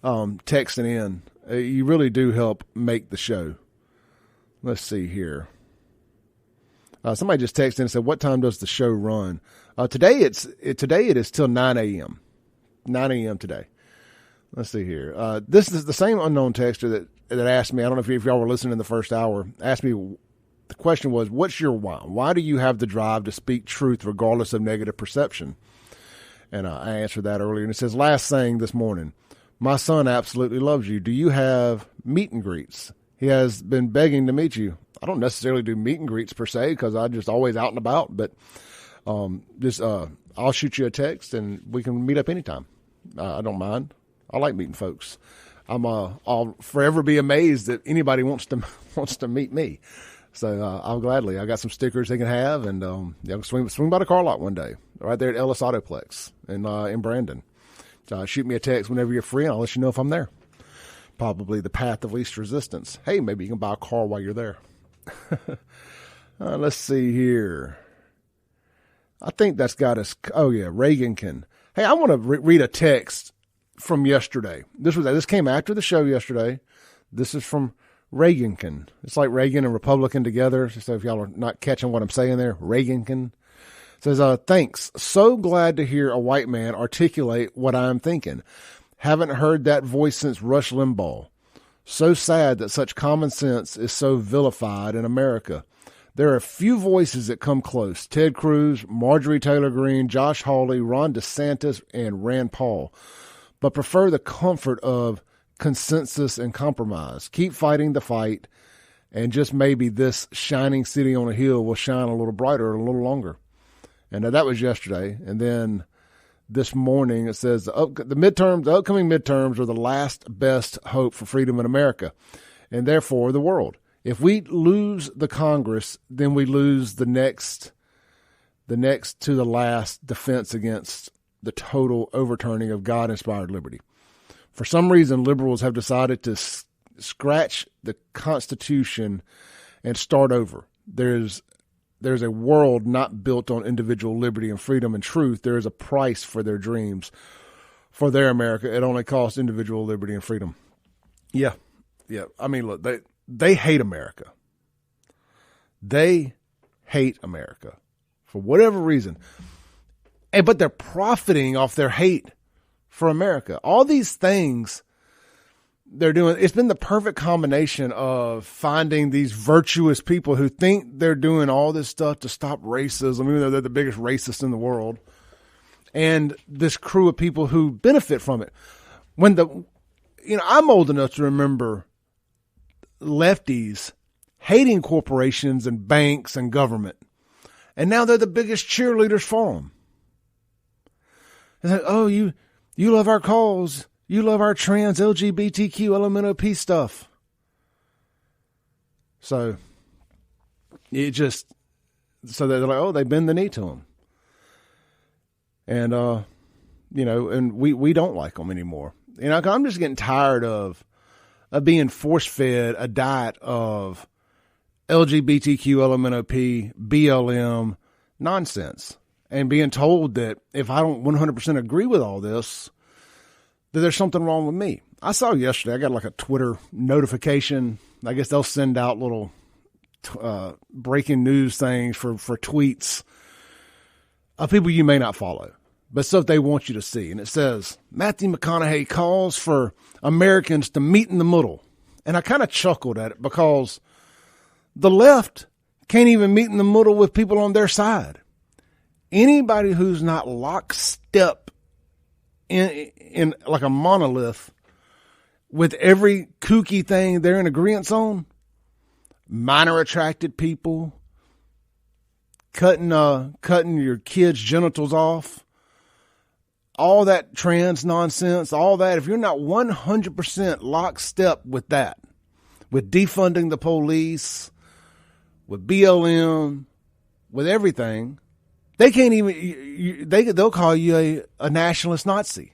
texting in. You really do help make the show. Let's see here. Somebody just texted in and said, "What time does the show run?" Today it is till 9 a.m. 9 a.m. today. Let's see here. This is the same unknown texter that asked me. I don't know if y'all were listening in the first hour. Asked me, the question was, "What's your why? Why do you have the drive to speak truth regardless of negative perception?" And I answered that earlier. And it says, "Last thing this morning. My son absolutely loves you. Do you have meet and greets? He has been begging to meet you." I don't necessarily do meet and greets per se because I'm just always out and about. But I'll shoot you a text and we can meet up anytime. I don't mind. I like meeting folks. I'll forever be amazed that anybody wants to meet me. So I'll gladly. I got some stickers they can have, and swing by the car lot one day right there at Ellis Autoplex in Brandon. Shoot me a text whenever you're free, and I'll let you know if I'm there. Probably the path of least resistance. Hey, maybe you can buy a car while you're there. Let's see here. I think that's got us. Oh, yeah, Reagan can. Hey, I want to read a text from yesterday. This came after the show yesterday. This is from Reagan. It's like Reagan and Republican together. So if y'all are not catching what I'm saying there, Reagan says, "Thanks. So glad to hear a white man articulate what I'm thinking. Haven't heard that voice since Rush Limbaugh. So sad that such common sense is so vilified in America. There are few voices that come close. Ted Cruz, Marjorie Taylor Greene, Josh Hawley, Ron DeSantis, and Rand Paul. But prefer the comfort of consensus and compromise. Keep fighting the fight, and just maybe this shining city on a hill will shine a little brighter a little longer." And that was yesterday. And then this morning it says the upcoming midterms are the last best hope for freedom in America and therefore the world. If we lose the Congress, then we lose the next to the last defense against the total overturning of God-inspired liberty. For some reason, liberals have decided to scratch the Constitution and start over. There's a world not built on individual liberty and freedom and truth. There is a price for their dreams, for their America. It only costs individual liberty and freedom. Yeah. I mean, look, they hate America. They hate America for whatever reason. But they're profiting off their hate for America. All these things they're doing, it's been the perfect combination of finding these virtuous people who think they're doing all this stuff to stop racism, even though they're the biggest racists in the world, and this crew of people who benefit from it. I'm old enough to remember lefties hating corporations and banks and government, and now they're the biggest cheerleaders for them. It's like, oh, you love our cause. You love our trans, LGBTQ, LMNOP stuff. So they're like, oh, they bend the knee to them. And, and we don't like them anymore. I'm just getting tired of being force-fed a diet of LGBTQ, LMNOP, BLM nonsense, and being told that if I don't 100% agree with all this, that there's something wrong with me. I saw yesterday, I got like a Twitter notification. I guess they'll send out little breaking news things for tweets of people you may not follow, but stuff they want you to see. And it says, Matthew McConaughey calls for Americans to meet in the middle. And I kind of chuckled at it because the left can't even meet in the middle with people on their side. Anybody who's not lockstep in like a monolith with every kooky thing they're in agreement on, minor attracted people, cutting your kids' genitals off, all that trans nonsense, all that, if you're not 100% lockstep with that, with defunding the police, with BLM, with everything, they can't even, they'll call you a nationalist Nazi.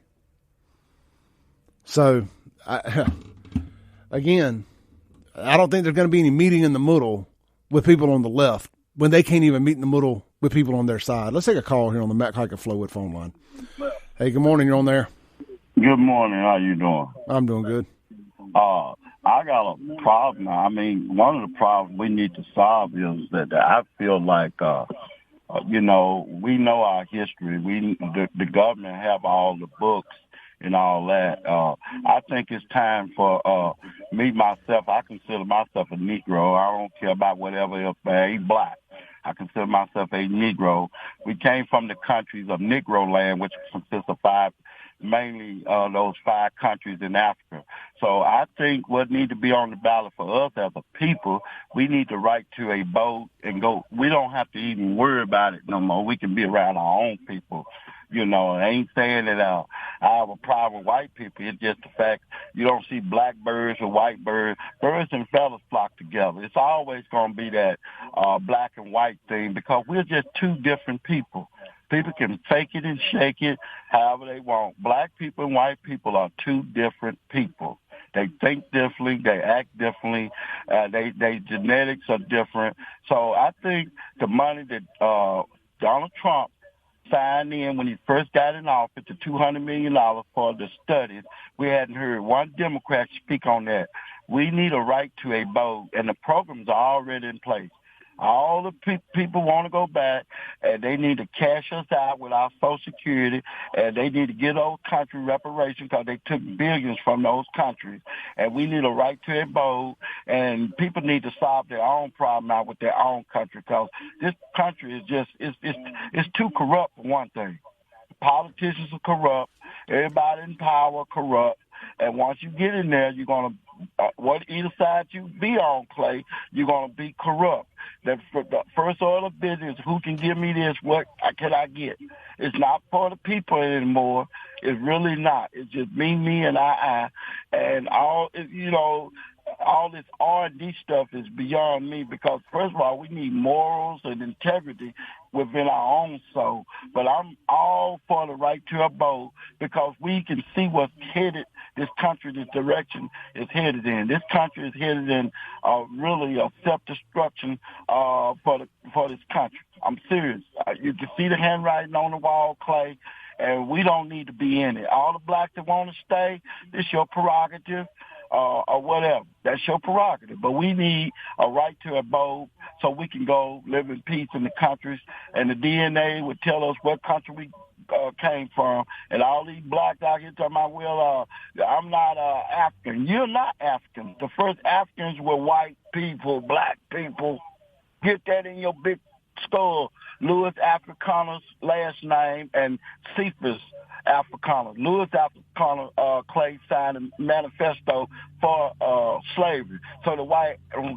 So, again, I don't think there's going to be any meeting in the middle with people on the left when they can't even meet in the middle with people on their side. Let's take a call here on the Matt Hike and Flowwood phone line. Hey, good morning. You're on there.
Good morning. How you doing?
I'm doing good.
I got a problem. I mean, one of the problems we need to solve is that I feel like, we know our history. The government have all the books and all that. I think it's time for me, myself. I consider myself a Negro. I don't care about whatever else, but I ain't black. I consider myself a Negro. We came from the countries of Negro land, which consists of mainly those 5 countries in Africa. So I think what need to be on the ballot for us as a people, we need the right to a vote and go. We don't have to even worry about it no more. We can be around our own people. I ain't saying that I have a problem with white people. It's just the fact you don't see black birds or white birds. Birds and feathers flock together. It's always going to be that black and white thing because we're just two different people. People can fake it and shake it however they want. Black people and white people are two different people. They think differently. They act differently. They genetics are different. So I think the money that Donald Trump signed in when he first got in office, the $200 million for the studies, we hadn't heard one Democrat speak on that. We need a right to a vote, and the programs are already in place. All the people want to go back, and they need to cash us out with our Social Security, and they need to get those country reparations because they took billions from those countries. And we need a right to a vote, and people need to solve their own problem out with their own country because this country is just it's too corrupt for one thing. The politicians are corrupt. Everybody in power corrupt. And once you get in there, you're going to, either side you be on, Clay, you're going to be corrupt. The first order of business, who can give me this, what can I get? It's not for the people anymore. It's really not. It's just me, and I. And all this R&D stuff is beyond me because, first of all, we need morals and integrity within our own soul. But I'm all for the right to a vote because we can see what's headed this country, this direction is headed in. This country is headed in really a self-destruction for this country. I'm serious. You can see the handwriting on the wall, Clay, and we don't need to be in it. All the blacks that want to stay, it's your prerogative. Or whatever. That's your prerogative. But we need a right to a vote so we can go live in peace in the countries. And the DNA would tell us what country we came from. And all these blacks out here talking about, well, I'm not African. You're not African. The first Africans were white people, black people. Get that in your big skull. Louis Africanus last name and Cephas Africanus. Louis Africanus Clay signed a manifesto for slavery. So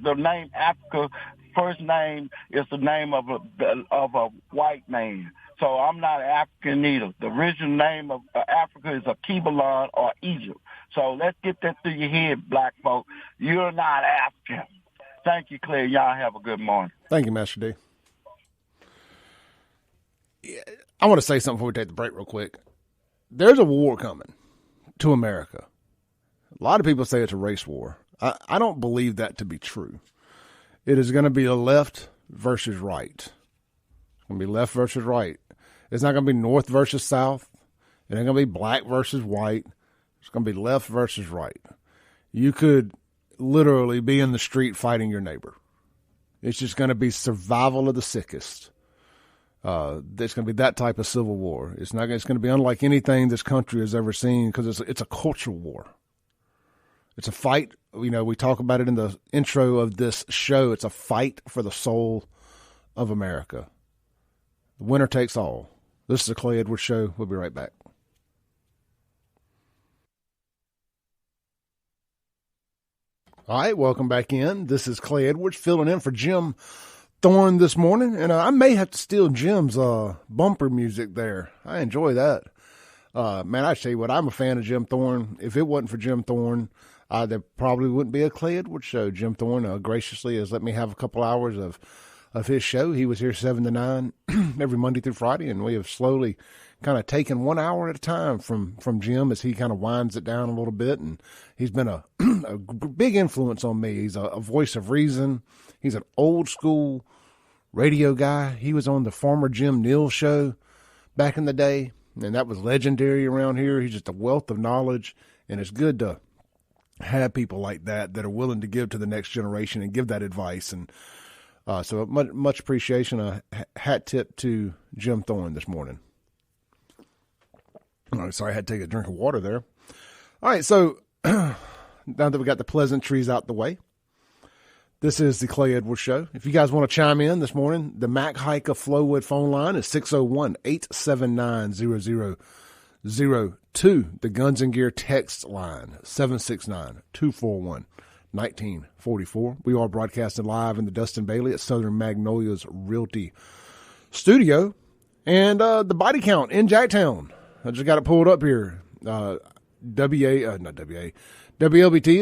the name Africa, first name is the name of a white man. So I'm not African either. The original name of Africa is Akibalon or Egypt. So let's get that through your head, black folk. You're not African. Thank you, Clay. Y'all have a good morning.
Thank you, Master D. I want to say something before we take the break real quick. There's a war coming to America. A lot of people say it's a race war. I don't believe that to be true. It is going to be a left versus right. It's going to be left versus right. It's not going to be north versus south. It ain't going to be black versus white. It's going to be left versus right. You could literally be in the street fighting your neighbor. It's just going to be survival of the sickest. There's going to be that type of civil war. It's going to be unlike anything this country has ever seen because it's a cultural war. It's a fight. We talk about it in the intro of this show. It's a fight for the soul of America. The winner takes all. This is the Clay Edwards Show. We'll be right back. All right, welcome back in. This is Clay Edwards filling in for Jim Thorne this morning, and I may have to steal Jim's bumper music there. I enjoy that. Man, I tell you what, I'm a fan of Jim Thorne. If it wasn't for Jim Thorne, there probably wouldn't be a Clay Edwards Show. Jim Thorne graciously has let me have a couple hours of his show. He was here 7 to 9 every Monday through Friday, and we have slowly kind of taken 1 hour at a time from Jim as he kind of winds it down a little bit, and he's been a big influence on me. He's a voice of reason. He's an old school radio guy. He was on the former Jim Neal show back in the day, and that was legendary around here. He's just a wealth of knowledge, and it's good to have people like that are willing to give to the next generation and give that advice. And so much appreciation. A hat tip to Jim Thorne this morning. Oh, sorry, I had to take a drink of water there. All right, so now that we got the pleasantries out the way, this is the Clay Edwards Show. If you guys want to chime in this morning, the Mac Hike of Flowwood phone line is 601-879-0002. The Guns and Gear text line, 769-241-1944. We are broadcasting live in the Dustin Bailey at Southern Magnolias Realty Studio. And the body count in Jacktown. I just got it pulled up here. WLBT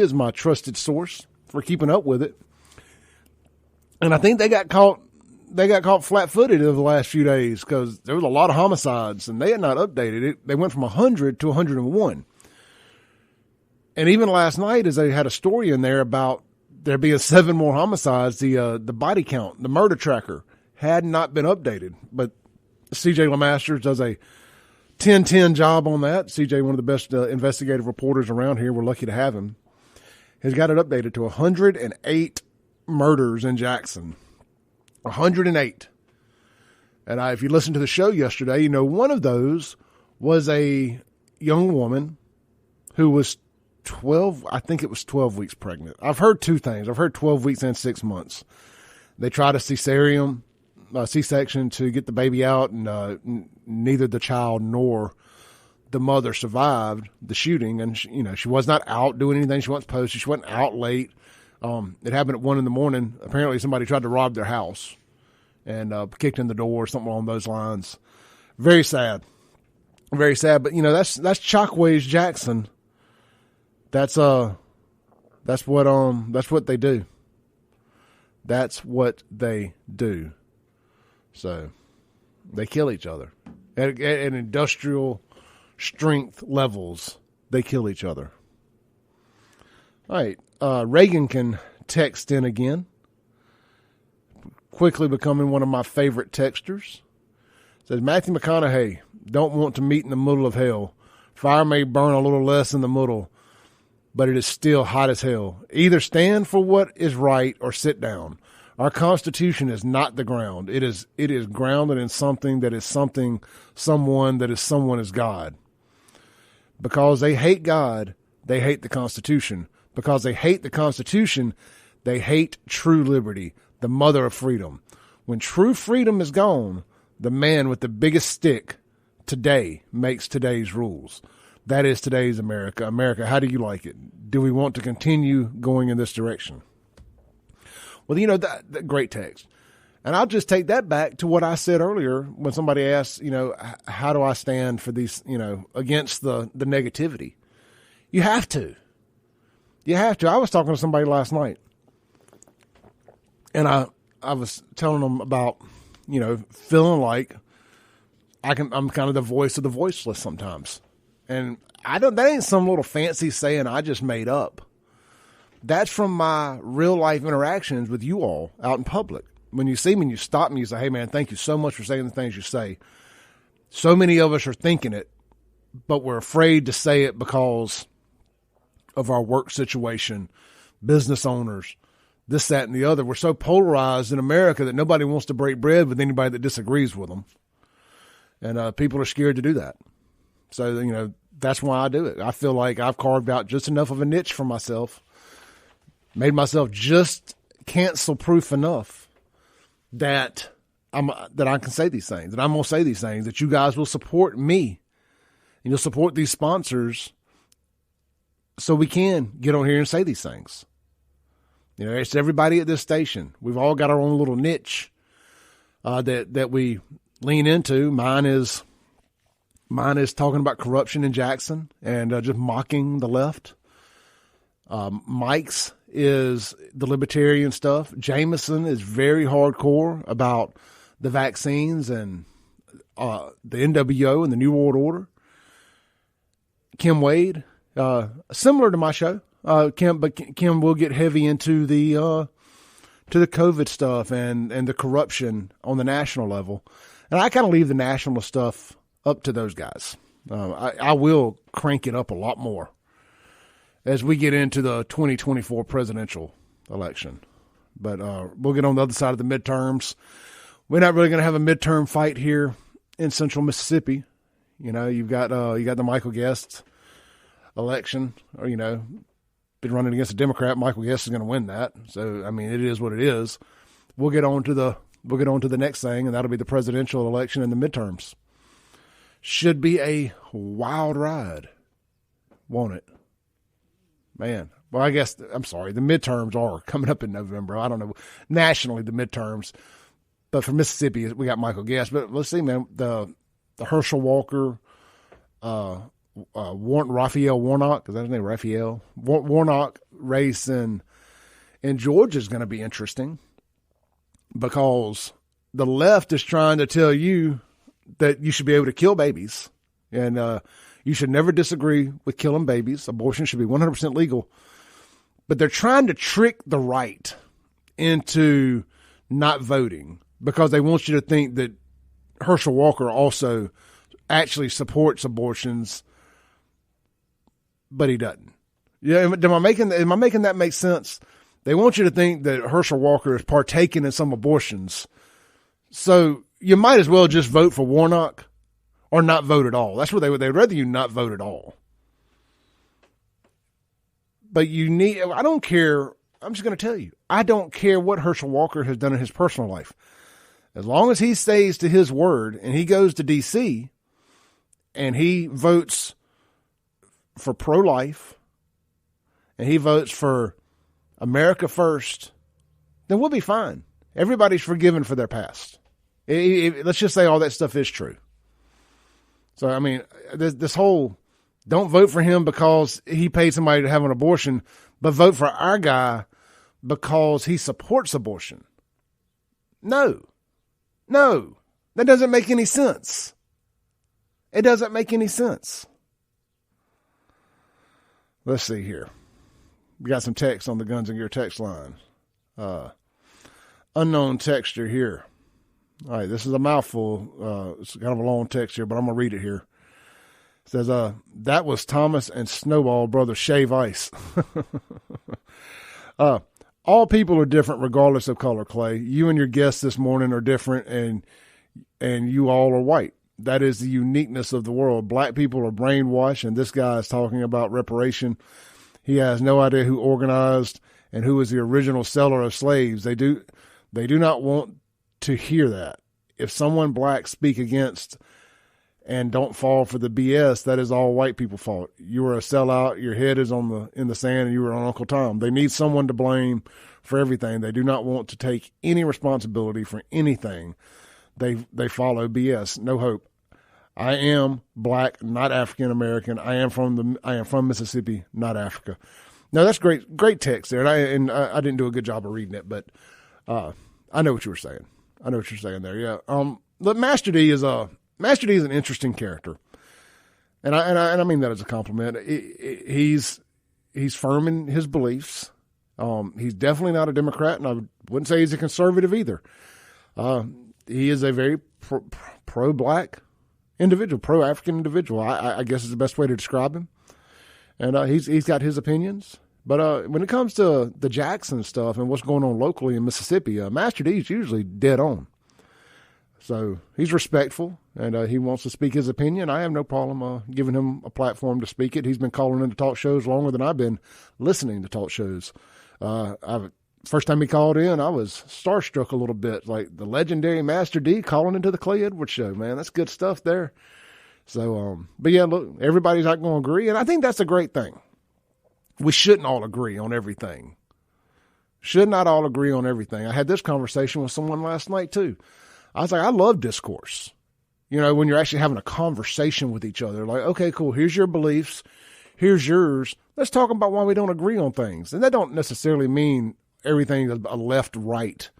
is my trusted source for keeping up with it. And I think they got caught flat-footed over the last few days because there was a lot of homicides, and they had not updated it. They went from 100 to 101. And even last night, as they had a story in there about there being 7 more homicides, the body count, the murder tracker, had not been updated. But CJ LeMasters does a 10-10 job on that. CJ, one of the best investigative reporters around here. We're lucky to have him. Has got it updated to 108 murders in Jackson. 108. And if you listened to the show yesterday, you know one of those was a young woman who was 12, I think it was 12 weeks pregnant. I've heard two things. I've heard 12 weeks and 6 months. They tried a C-section to get the baby out, and neither the child nor the mother survived the shooting. And she was not out doing anything. She wasn't posted. She wasn't out late. It happened at 1 a.m. Apparently somebody tried to rob their house and kicked in the door or something along those lines. Very sad. Very sad. But that's Chalkways Jackson. That's what they do. That's what they do. So they kill each other at industrial strength levels. They kill each other. All right. Reagan can text in again. Quickly becoming one of my favorite texters. Says, Matthew McConaughey, don't want to meet in the middle of hell. Fire may burn a little less in the middle, but it is still hot as hell. Either stand for what is right or sit down. Our Constitution is not the ground. It is grounded in something that is something, someone that is someone is God. Because they hate God, they hate the Constitution. Because they hate the Constitution, they hate true liberty, the mother of freedom. When true freedom is gone, the man with the biggest stick today makes today's rules. That is today's America. America, how do you like it? Do we want to continue going in this direction? Well, that great text. And I'll just take that back to what I said earlier when somebody asked, how do I stand for these, against the negativity? You have to. You have to. I was talking to somebody last night, and I was telling them about, feeling like I'm kind of the voice of the voiceless sometimes. And that ain't some little fancy saying I just made up. That's from my real life interactions with you all out in public. When you see me and you stop me, you say, hey, man, thank you so much for saying the things you say. So many of us are thinking it, but we're afraid to say it because of our work situation, business owners, this, that, and the other. We're so polarized in America that nobody wants to break bread with anybody that disagrees with them. And people are scared to do that. So, you know, that's why I do it. I feel like I've carved out just enough of a niche for myself, made myself just cancel-proof enough that I can say these things, that I'm going to say these things, that you guys will support me and you'll support these sponsors so we can get on here and say these things. You know, it's everybody at this station. We've all got our own little niche that we lean into. Mine is talking about corruption in Jackson and just mocking the left. Mike's is the libertarian stuff. Jameson is very hardcore about the vaccines and the NWO and the New World Order. Kim Wade, similar to my show, Kim will get heavy into the COVID stuff and the corruption on the national level. And I kind of leave the national stuff up to those guys. I will crank it up a lot more as we get into the 2024 presidential election. But we'll get on the other side of the midterms. We're not really going to have a midterm fight here in central Mississippi. You know, you got the Michael Guest election, or, you know, been running against a Democrat. Michael Guest is going to win that. So, I mean, it is what it is. We'll get on to the next thing, and that'll be the presidential election and the midterms. Should be a wild ride, won't it? Man. Well, I guess, I'm sorry, the midterms are coming up in November. I don't know. Nationally, the midterms. But for Mississippi, we got Michael Guest. But let's see, man, the Herschel Walker, Raphael Warnock, is that his name? Raphael Warnock race in Georgia is going to be interesting because the left is trying to tell you that you should be able to kill babies, and you should never disagree with killing babies. Abortion should be 100% legal, but they're trying to trick the right into not voting because they want you to think that Herschel Walker also actually supports abortions, but he doesn't. Yeah, am I making that make sense? They want you to think that Herschel Walker is partaking in some abortions, so you might as well just vote for Warnock or not vote at all. That's what they'd rather you not vote at all. But I don't care. I'm just going to tell you, I don't care what Herschel Walker has done in his personal life. As long as he stays to his word and he goes to D.C. and he votes for pro-life and he votes for America first, then we'll be fine. Everybody's forgiven for their past. Let's just say all that stuff is true. So, I mean, this whole don't vote for him because he paid somebody to have an abortion, but vote for our guy because he supports abortion. No, that doesn't make any sense. It doesn't make any sense. Let's see here. We got some text on the Guns and Gear text line. Unknown texture here. All right, this is a mouthful. It's kind of a long text here, but I'm going to read it here. It says, that was Thomas and Snowball Brothers Shave Ice. All people are different regardless of color, Clay. You and your guests this morning are different, and you all are white. That is the uniqueness of the world. Black people are brainwashed, and this guy is talking about reparation. He has no idea who organized and who was the original seller of slaves. They do not want to hear that. If someone black speak against and don't fall for the BS, that is all white people fault. You are a sellout. Your head is in the sand, and you are on Uncle Tom. They need someone to blame for everything. They do not want to take any responsibility for anything. They follow BS. No hope. I am black, not African American. I am from Mississippi, not Africa. Now that's great text there, and I didn't do a good job of reading it, but I know what you were saying. I know what you're saying there. Yeah. Look, Master D is an interesting character, and I mean that as a compliment. He's firm in his beliefs. He's definitely not a Democrat, and I wouldn't say he's a conservative either. He is a very pro-black individual, pro-African individual. I guess is the best way to describe him. And he's got his opinions. But when it comes to the Jackson stuff and what's going on locally in Mississippi, Master D is usually dead on. So he's respectful, and he wants to speak his opinion. I have no problem giving him a platform to speak it. He's been calling into talk shows longer than I've been listening to talk shows. First time he called in, I was starstruck a little bit. Like the legendary Master D calling into the Clay Edwards Show, man. That's good stuff there. So, but yeah, look, everybody's not going to agree, and I think that's a great thing. We shouldn't all agree on everything. Should not all agree on everything. I had this conversation with someone last night, too. I was like, I love discourse. You know, when you're actually having a conversation with each other. Like, okay, cool, here's your beliefs. Here's yours. Let's talk about why we don't agree on things. And that don't necessarily mean everything is a left-right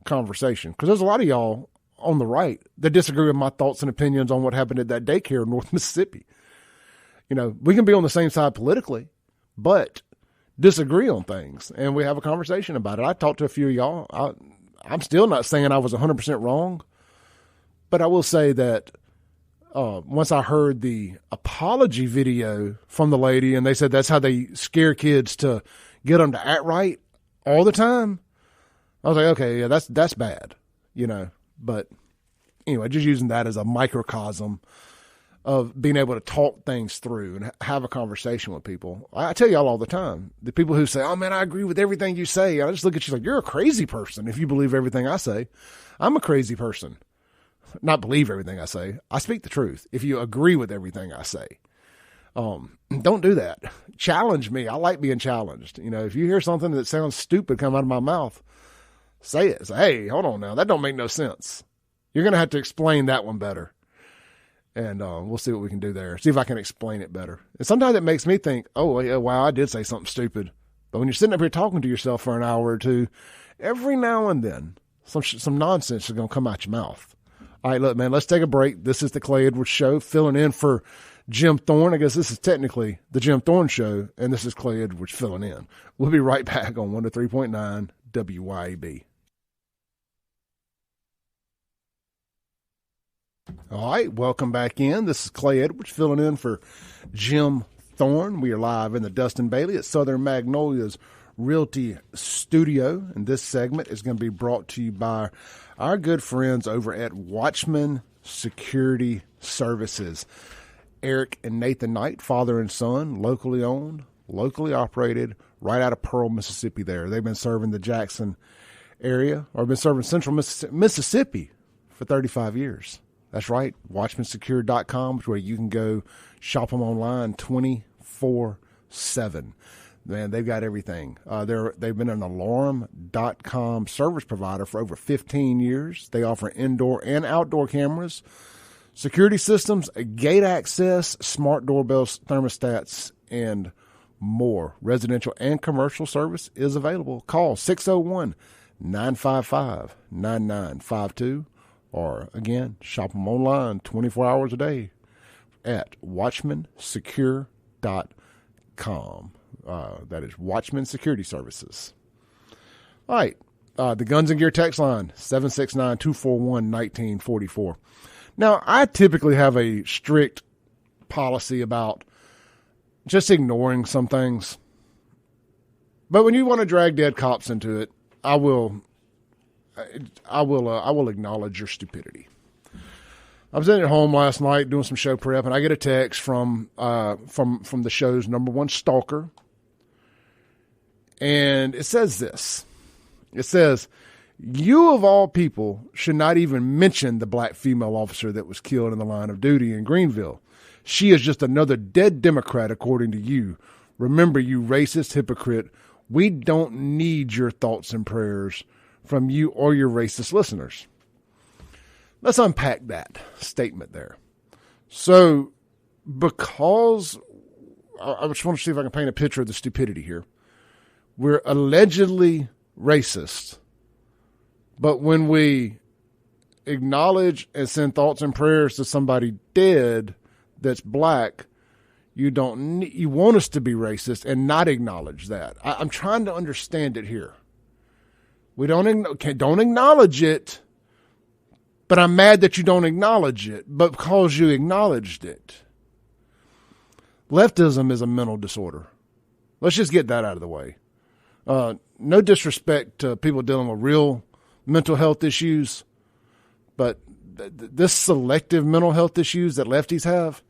conversation. Because there's a lot of y'all on the right that disagree with my thoughts and opinions on what happened at that daycare in North Mississippi. You know, we can be on the same side politically, but disagree on things, and we have a conversation about it. I talked to a few of y'all. I'm still not saying I was 100% wrong, but I will say that once I heard the apology video from the lady, and they said that's how they scare kids to get them to act right all the time, I was like, okay, yeah, that's bad, you know. But anyway, just using that as a microcosm of being able to talk things through and have a conversation with people. I tell y'all all the time, the people who say, oh man, I agree with everything you say. I just look at you like, you're a crazy person if you believe everything I say. I'm a crazy person. Not believe everything I say. I speak the truth. If you agree with everything I say, don't do that. Challenge me. I like being challenged. You know, if you hear something that sounds stupid come out of my mouth, say it. Say, hey, hold on now. That don't make no sense. You're going to have to explain that one better. And we'll see what we can do there. See if I can explain it better. And sometimes it makes me think, oh, yeah, wow, I did say something stupid. But when you're sitting up here talking to yourself for an hour or two, every now and then, some nonsense is going to come out your mouth. All right, look, man, let's take a break. This is the Clay Edwards Show, filling in for Jim Thorne. I guess this is technically the Jim Thorne Show, and this is Clay Edwards filling in. We'll be right back on 103.9 WYAB. All right, welcome back in. This is Clay Edwards filling in for Jim Thorne. We are live in the Dustin Bailey at Southern Magnolia's Realty Studio, and this segment is going to be brought to you by our good friends over at Watchman Security Services. Eric and Nathan Knight, father and son, locally owned, locally operated, right out of Pearl, Mississippi there. They've been serving the Jackson area, or been serving central Mississippi for 35 years. That's right. WatchmanSecure.com is where you can go shop them online 24/7. Man, they've got everything. They've been an alarm.com service provider for over 15 years. They offer indoor and outdoor cameras, security systems, gate access, smart doorbells, thermostats, and more. Residential and commercial service is available. Call 601-955-9952. Or, again, shop them online 24 hours a day at WatchmanSecure.com. That is Watchman Security Services. All right. The Guns and Gear text line, 769-241-1944. Now, I typically have a strict policy about just ignoring some things. But when you want to drag dead cops into it, I will acknowledge your stupidity. I was at home last night doing some show prep, and I get a text from the show's number one stalker, and it says this. It says, "You of all people should not even mention the black female officer that was killed in the line of duty in Greenville. She is just another dead Democrat, according to you. Remember, you racist hypocrite, we don't need your thoughts and prayers from you or your racist listeners." Let's unpack that statement there. So, because I just want to see if I can paint a picture of the stupidity here. We're allegedly racist, but when we acknowledge and send thoughts and prayers to somebody dead that's black, You want us to be racist and not acknowledge that. I'm trying to understand it here. We don't acknowledge it, but I'm mad that you don't acknowledge it, but because you acknowledged it. Leftism is a mental disorder. Let's just get that out of the way. No disrespect to people dealing with real mental health issues, but this selective mental health issues that lefties have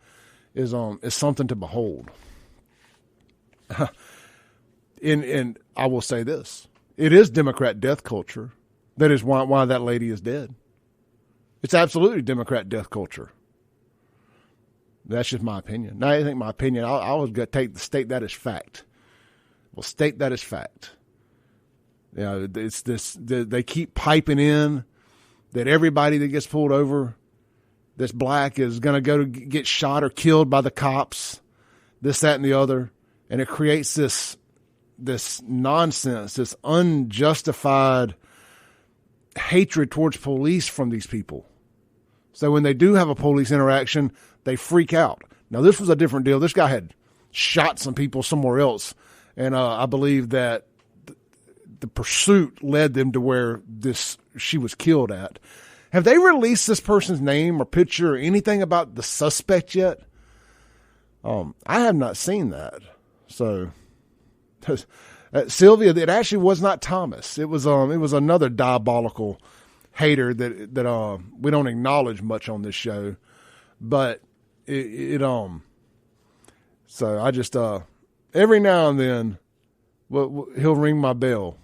is something to behold. And I will say this. It is Democrat death culture. That is why that lady is dead. It's absolutely Democrat death culture. That's just my opinion. Now, I think my opinion, I was going to state that as fact. Well, state that as fact. You know, it's this, they keep piping in that everybody that gets pulled over that's black is going to go to get shot or killed by the cops, this, that, and the other. And it creates this nonsense, this unjustified hatred towards police from these people. So when they do have a police interaction, they freak out. Now, this was a different deal. This guy had shot some people somewhere else, and I believe that the pursuit led them to where she was killed at. Have they released this person's name or picture or anything about the suspect yet? I have not seen that. So, Sylvia, it actually was not Thomas. It was another diabolical hater that we don't acknowledge much on this show, but so I just every now and then he'll ring my bell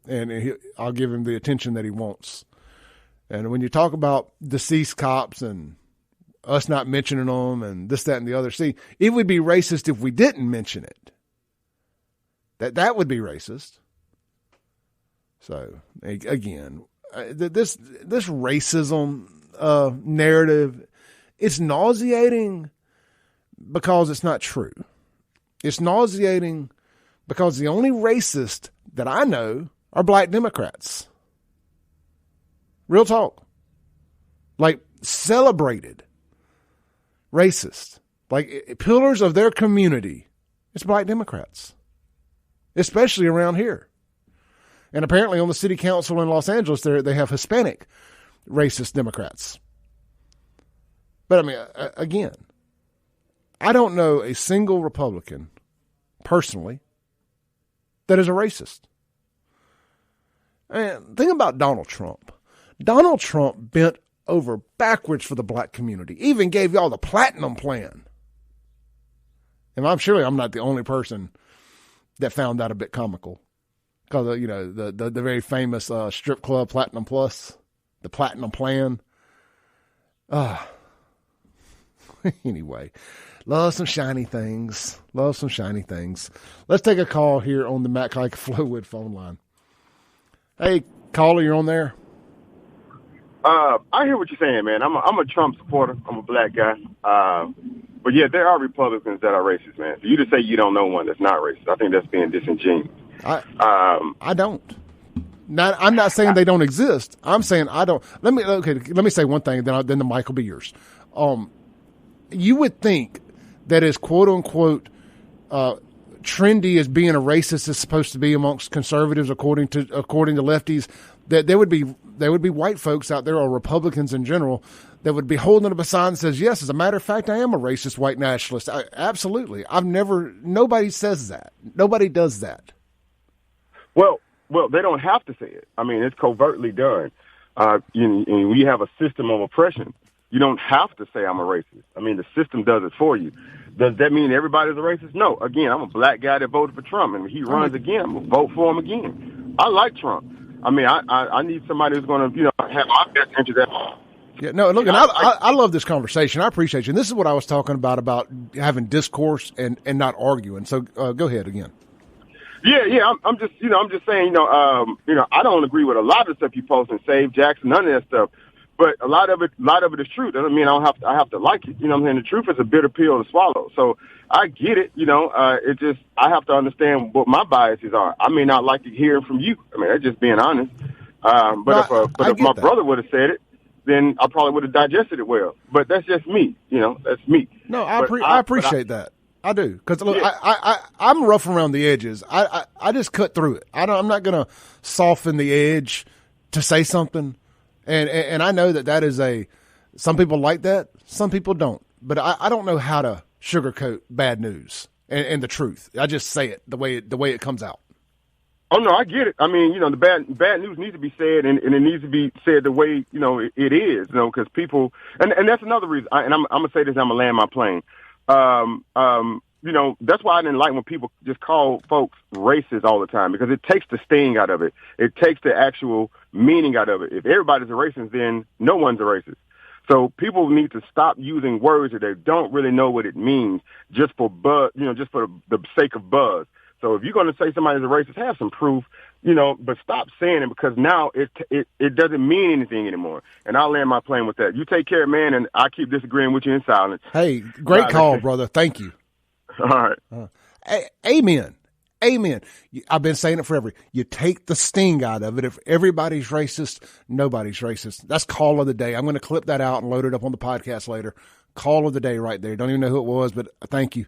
and I'll give him the attention that he wants. And when you talk about deceased cops and us not mentioning them and this, that, and the other, see, it would be racist if we didn't mention it. That would be racist. So again, this racism narrative, it's nauseating because it's not true. It's nauseating because the only racist that I know are black Democrats. Real talk. Like celebrated racist. Like pillars of their community. It's black Democrats. Especially around here. And apparently on the city council in Los Angeles, they have Hispanic racist Democrats. But I mean, again, I don't know a single Republican personally that is a racist. And think about Donald Trump. Donald Trump bent over backwards for the black community, even gave y'all the platinum plan. And I'm not the only person that found that a bit comical. Because, you know, the very famous strip club Platinum Plus, the platinum plan. Anyway, love some shiny things. Let's take a call here on the Matt Hike Flowwood phone line. Hey, caller, you're on there.
I hear what you're saying, man. I'm a Trump supporter. I'm a black guy. But yeah, there are Republicans that are racist, man. For you to say you don't know one that's not racist, I think that's being disingenuous.
I don't. I'm not saying they don't exist. I'm saying I don't. Let me say one thing, then the mic will be yours. You would think that as quote unquote trendy as being a racist is supposed to be amongst conservatives, according to lefties, that there would be white folks out there or Republicans in general that would be holding up a sign that says, yes, as a matter of fact, I am a racist white nationalist. Absolutely. Nobody says that. Nobody does that.
Well, they don't have to say it. I mean, it's covertly done. We have a system of oppression. You don't have to say I'm a racist. I mean, the system does it for you. Does that mean everybody's a racist? No. Again, I'm a black guy that voted for Trump, and if he runs again, I'm going to vote for him again. I like Trump. I mean, I need somebody who's going to, have my best interest at heart.
Yeah, no, look, and I love this conversation. I appreciate you. And this is what I was talking about having discourse and not arguing. So go ahead again.
Yeah. I'm just saying, I don't agree with a lot of the stuff you post and Save Jackson, none of that stuff. But a lot of it is true. That doesn't mean I have to like it. You know what I'm saying? The truth is a bitter pill to swallow. So I get it. It just, I have to understand what my biases are. I may not like to hear from you. I mean, that's just being honest. But if my brother would have said it, then I probably would have digested it well. But that's just me. That's me.
No, I appreciate that. I do. Because look, I'm rough around the edges. I just cut through it. I'm not going to soften the edge to say something. And I know that is some people like that, some people don't. But I don't know how to sugarcoat bad news and the truth. I just say it the way it comes out.
Oh, no, I get it. I mean, the bad news needs to be said, and it needs to be said the way, it is, because people, and that's another reason, and I'm going to say this, I'm going to land my plane. That's why I didn't like when people just call folks racist all the time, because it takes the sting out of it. It takes the actual meaning out of it. If everybody's a racist, then no one's a racist. So people need to stop using words that they don't really know what it means just for buzz, just for the sake of buzz. So if you're going to say somebody's a racist, have some proof, but stop saying it, because now it doesn't mean anything anymore. And I'll land my plane with that. You take care, man, and I keep disagreeing with you in silence.
Hey, great call, brother. Thank you.
All right.
Amen. Amen. I've been saying it forever. You take the sting out of it. If everybody's racist, nobody's racist. That's call of the day. I'm going to clip that out and load it up on the podcast later. Call of the day right there. Don't even know who it was, but thank you.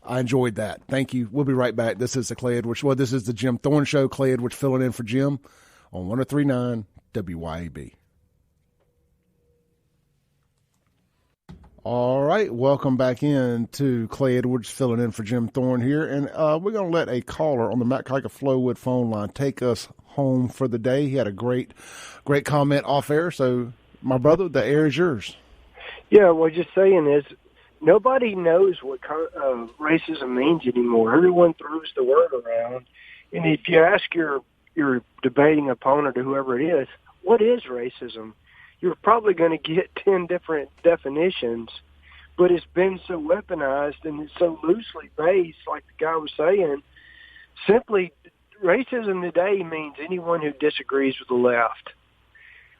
I enjoyed that. Thank you. We'll be right back. This is the Clay Edwards. Well, this is the Jim Thorne Show. Clay Edwards filling in for Jim on 103.9 WYAB. All right. Welcome back in to Clay Edwards filling in for Jim Thorne here. And we're going to let a caller on the Matt Kike Flowwood phone line take us home for the day. He had a great comment off air. So, my brother, the air is yours.
Yeah, well, just saying is, nobody knows what racism means anymore. Everyone throws the word around. And if you ask your debating opponent or whoever it is, what is racism? You're probably going to get 10 different definitions, but it's been so weaponized and it's so loosely based, like the guy was saying. Simply, racism today means anyone who disagrees with the left.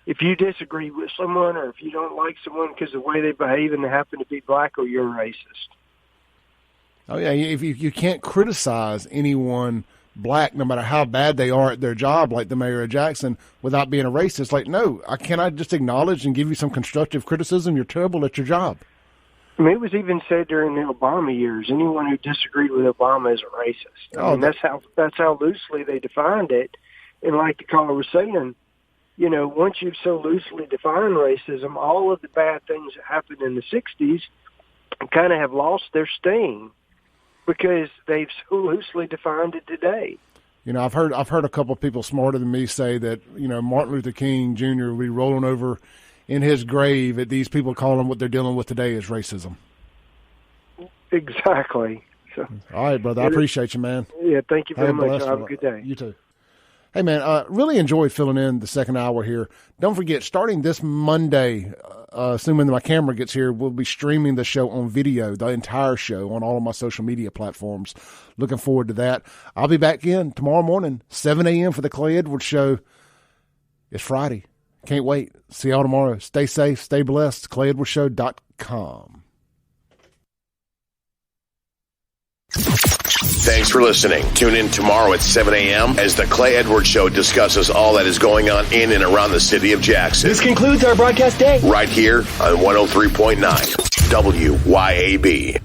If you disagree with someone or if you don't like someone because of the way they behave and they happen to be black, or you're racist.
Oh, yeah. If you can't criticize anyone black, no matter how bad they are at their job, like the mayor of Jackson, without being a racist, like, no, can I just acknowledge and give you some constructive criticism? You're terrible at your job.
I mean, it was even said during the Obama years, anyone who disagreed with Obama is a racist. I mean, that's how loosely they defined it. And like the caller was saying, once you've so loosely defined racism, all of the bad things that happened in the 60s kind of have lost their sting, because they've so loosely defined it today.
I've heard a couple of people smarter than me say that, Martin Luther King Jr. will be rolling over in his grave at these people calling what they're dealing with today is racism.
Exactly. So,
all right, brother. I appreciate you, man.
Yeah, thank you very much. Have a good day.
You too. Hey, man, really enjoyed filling in the second hour here. Don't forget, starting this Monday, assuming that my camera gets here, we'll be streaming the show on video, the entire show, on all of my social media platforms. Looking forward to that. I'll be back in tomorrow morning, 7 a.m. for the Clay Edwards Show. It's Friday. Can't wait. See y'all tomorrow. Stay safe. Stay blessed. ClayEdwardsShow.com.
Thanks for listening. Tune in tomorrow at 7 a.m. as the Clay Edwards Show discusses all that is going on in and around the city of Jackson.
This concludes our broadcast day.
Right here on 103.9 WYAB.